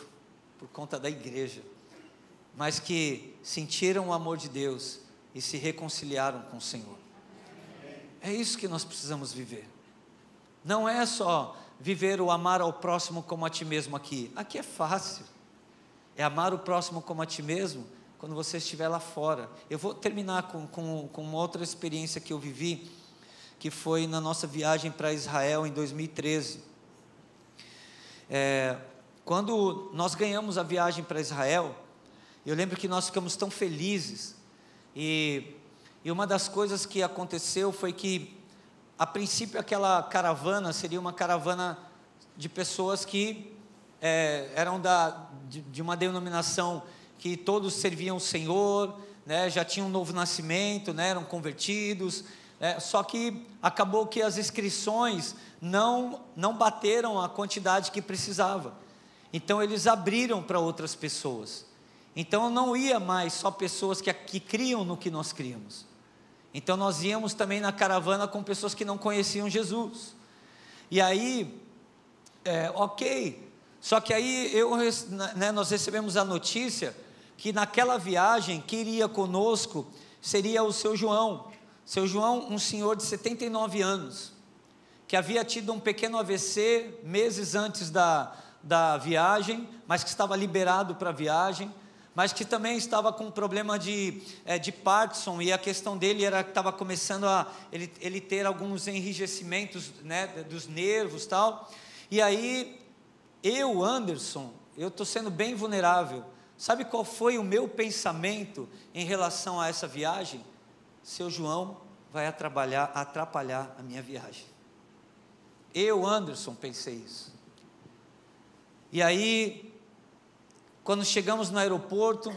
por conta da igreja, mas que sentiram o amor de Deus e se reconciliaram com o Senhor. É isso que nós precisamos viver. Não é só viver o amar ao próximo como a ti mesmo aqui. Aqui é fácil. É amar o próximo como a ti mesmo quando você estiver lá fora. Eu vou terminar com uma outra experiência que eu vivi, que foi na nossa viagem para Israel em 2013. Quando nós ganhamos a viagem para Israel, eu lembro que nós ficamos tão felizes, e uma das coisas que aconteceu foi que, a princípio, aquela caravana seria uma caravana de pessoas que eram de uma denominação que todos serviam o Senhor, né, já tinham um novo nascimento, né, eram convertidos, só que acabou que as inscrições não bateram a quantidade que precisava. Então eles abriram para outras pessoas. Então não ia mais só pessoas que criam no que nós criamos. Então nós íamos também na caravana com pessoas que não conheciam Jesus. E aí, ok, só que aí nós recebemos a notícia que naquela viagem, que iria conosco, seria o seu João, um senhor de 79 anos, que havia tido um pequeno AVC meses antes da viagem, mas que estava liberado para a viagem, mas que também estava com um problema de Parkinson, e a questão dele era que estava começando ele ter alguns enrijecimentos, né, dos nervos e tal. E aí, Anderson, eu estou sendo bem vulnerável. Sabe qual foi o meu pensamento em relação a essa viagem? Seu João vai atrapalhar a minha viagem. Anderson, pensei isso. E aí, quando chegamos no aeroporto,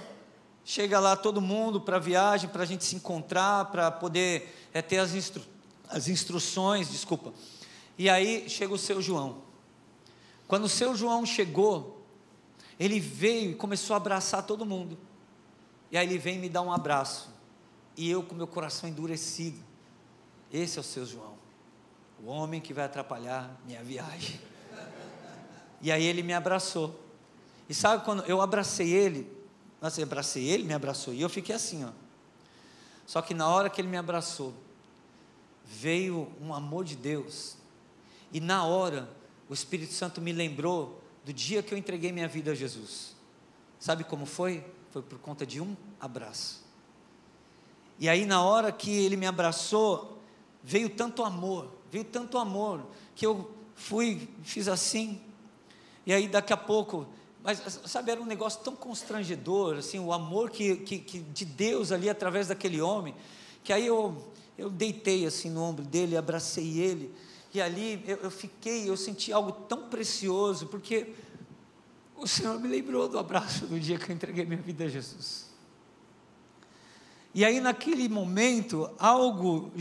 chega lá todo mundo para a viagem, para a gente se encontrar, para poder ter as instruções, e aí chega o seu João. Quando o seu João chegou, ele veio e começou a abraçar todo mundo, e aí ele vem me dar um abraço, e eu com meu coração endurecido. Esse é o seu João, o homem que vai atrapalhar minha viagem. E aí ele me abraçou, e sabe quando eu abracei ele, me abraçou, e eu fiquei assim, ó. Só que na hora que ele me abraçou, veio um amor de Deus, e na hora, o Espírito Santo me lembrou do dia que eu entreguei minha vida a Jesus. Sabe como foi? Foi por conta de um abraço. E aí na hora que ele me abraçou, veio tanto amor, que eu fiz assim, e aí daqui a pouco, mas sabe, era um negócio tão constrangedor, assim, o amor que de Deus ali através daquele homem, que aí eu deitei assim no ombro dele, abracei ele, e ali eu senti algo tão precioso, porque o Senhor me lembrou do abraço do dia que eu entreguei minha vida a Jesus. E aí naquele momento, algo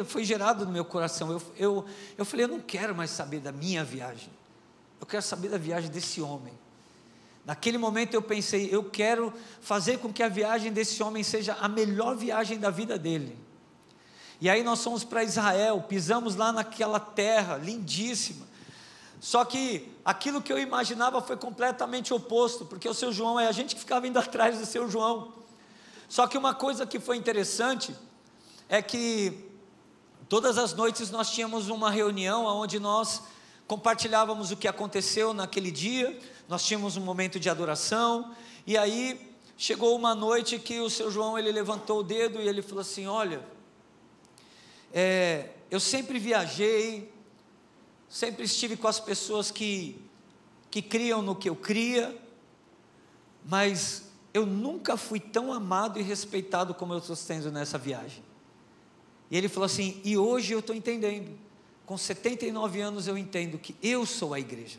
foi gerado no meu coração. Eu falei, eu não quero mais saber da minha viagem, eu quero saber da viagem desse homem. Naquele momento eu pensei, eu quero fazer com que a viagem desse homem seja a melhor viagem da vida dele. E aí nós fomos para Israel, pisamos lá naquela terra lindíssima. Só que aquilo que eu imaginava foi completamente oposto, porque o seu João é a gente que ficava indo atrás do seu João. Só que uma coisa que foi interessante é que todas as noites nós tínhamos uma reunião onde nós compartilhávamos o que aconteceu naquele dia, nós tínhamos um momento de adoração, e aí chegou uma noite que o seu João, ele levantou o dedo e ele falou assim, olha, eu sempre viajei, sempre estive com as pessoas que criam no que eu cria, mas eu nunca fui tão amado e respeitado como eu estou sendo nessa viagem. E ele falou assim, e hoje eu estou entendendo, com 79 anos eu entendo que eu sou a igreja,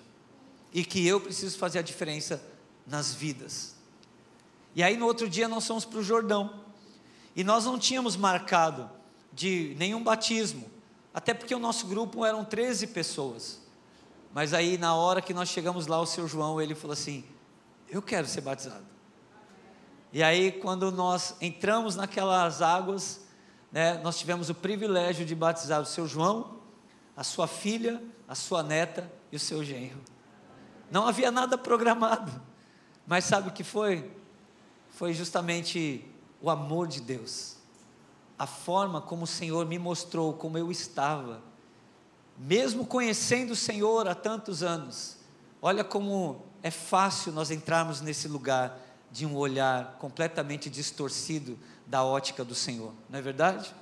e que eu preciso fazer a diferença nas vidas. E aí no outro dia nós fomos para o Jordão, e nós não tínhamos marcado de nenhum batismo, até porque o nosso grupo eram 13 pessoas, mas aí na hora que nós chegamos lá, o seu João, ele falou assim, eu quero ser batizado. E aí quando nós entramos naquelas águas, nós tivemos o privilégio de batizar o seu João, a sua filha, a sua neta e o seu genro. Não havia nada programado, mas sabe o que foi? Foi justamente o amor de Deus, a forma como o Senhor me mostrou como eu estava, mesmo conhecendo o Senhor há tantos anos. Olha como é fácil nós entrarmos nesse lugar de um olhar completamente distorcido da ótica do Senhor, não é verdade?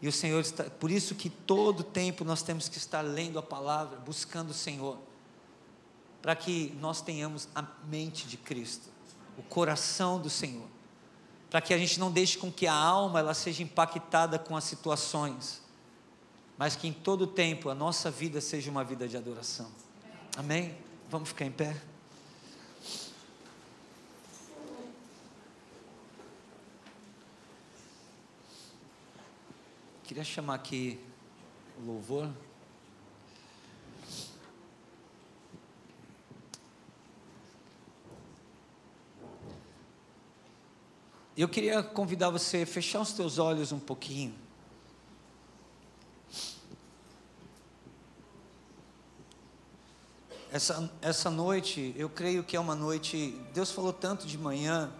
E o Senhor está, por isso que todo tempo nós temos que estar lendo a palavra, buscando o Senhor, para que nós tenhamos a mente de Cristo, o coração do Senhor, para que a gente não deixe com que a alma ela seja impactada com as situações, mas que em todo tempo a nossa vida seja uma vida de adoração. Amém? Vamos ficar em pé? Queria chamar aqui o louvor. Eu queria convidar você a fechar os teus olhos um pouquinho. Essa noite, eu creio que é uma noite, Deus falou tanto de manhã,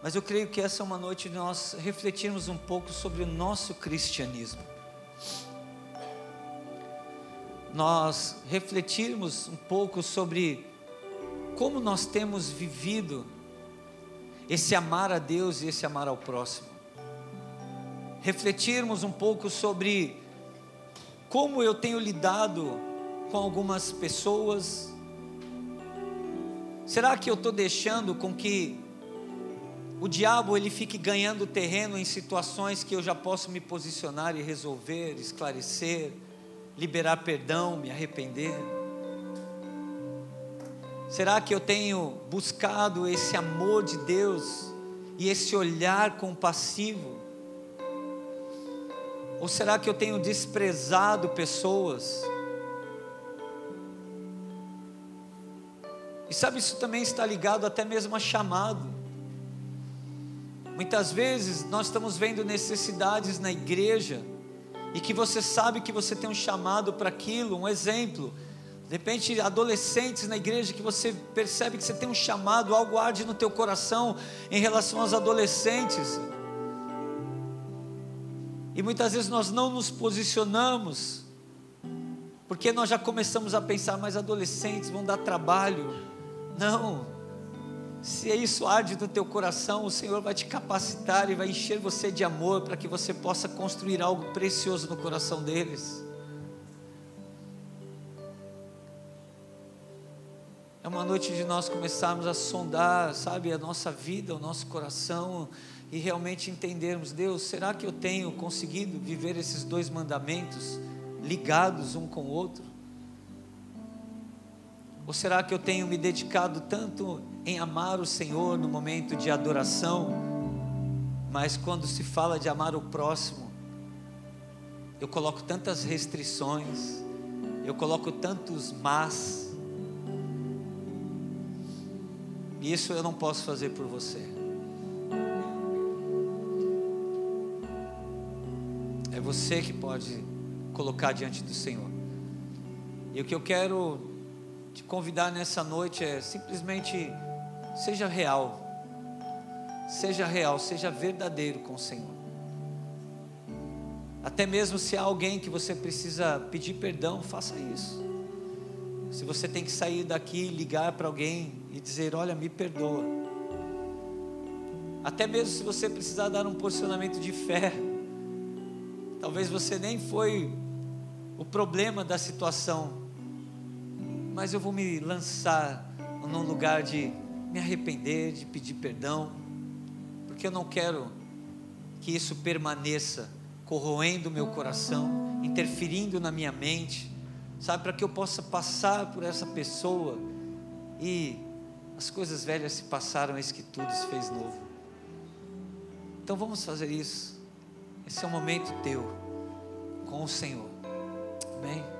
mas eu creio que essa é uma noite de nós refletirmos um pouco sobre o nosso cristianismo. Nós refletirmos um pouco sobre como nós temos vivido esse amar a Deus e esse amar ao próximo. Refletirmos um pouco sobre como eu tenho lidado com algumas pessoas. Será que eu estou deixando com que o diabo ele fique ganhando terreno em situações que eu já posso me posicionar e resolver, esclarecer, liberar perdão, me arrepender? Será que eu tenho buscado esse amor de Deus e esse olhar compassivo? Ou será que eu tenho desprezado pessoas? E sabe, isso também está ligado até mesmo a chamado. Muitas vezes nós estamos vendo necessidades na igreja, e que você sabe que você tem um chamado para aquilo. Um exemplo, de repente adolescentes na igreja, que você percebe que você tem um chamado, algo arde no teu coração em relação aos adolescentes, e muitas vezes nós não nos posicionamos, porque nós já começamos a pensar, mas adolescentes vão dar trabalho. Não, se isso arde no teu coração, o Senhor vai te capacitar e vai encher você de amor, para que você possa construir algo precioso no coração deles. É uma noite de nós começarmos a sondar, sabe, a nossa vida, o nosso coração, e realmente entendermos, Deus, será que eu tenho conseguido viver esses 2 mandamentos ligados um com o outro? Ou será que eu tenho me dedicado tanto em amar o Senhor no momento de adoração, mas quando se fala de amar o próximo, eu coloco tantas restrições, eu coloco tantos mas, E isso eu não posso fazer por você. É você que pode colocar diante do Senhor. E o que eu quero te convidar nessa noite é simplesmente seja real. Seja real, seja verdadeiro com o Senhor. Até mesmo se há alguém que você precisa pedir perdão, faça isso. Se você tem que sair daqui, ligar para alguém e dizer, olha, me perdoa. Até mesmo se você precisar dar um posicionamento de fé, talvez você nem foi o problema da situação, mas eu vou me lançar num lugar de me arrepender, de pedir perdão, porque eu não quero que isso permaneça corroendo o meu coração, interferindo na minha mente, sabe, para que eu possa passar por essa pessoa e as coisas velhas se passaram, eis que tudo se fez novo. Então vamos fazer isso. Esse é um momento teu com o Senhor. Amém?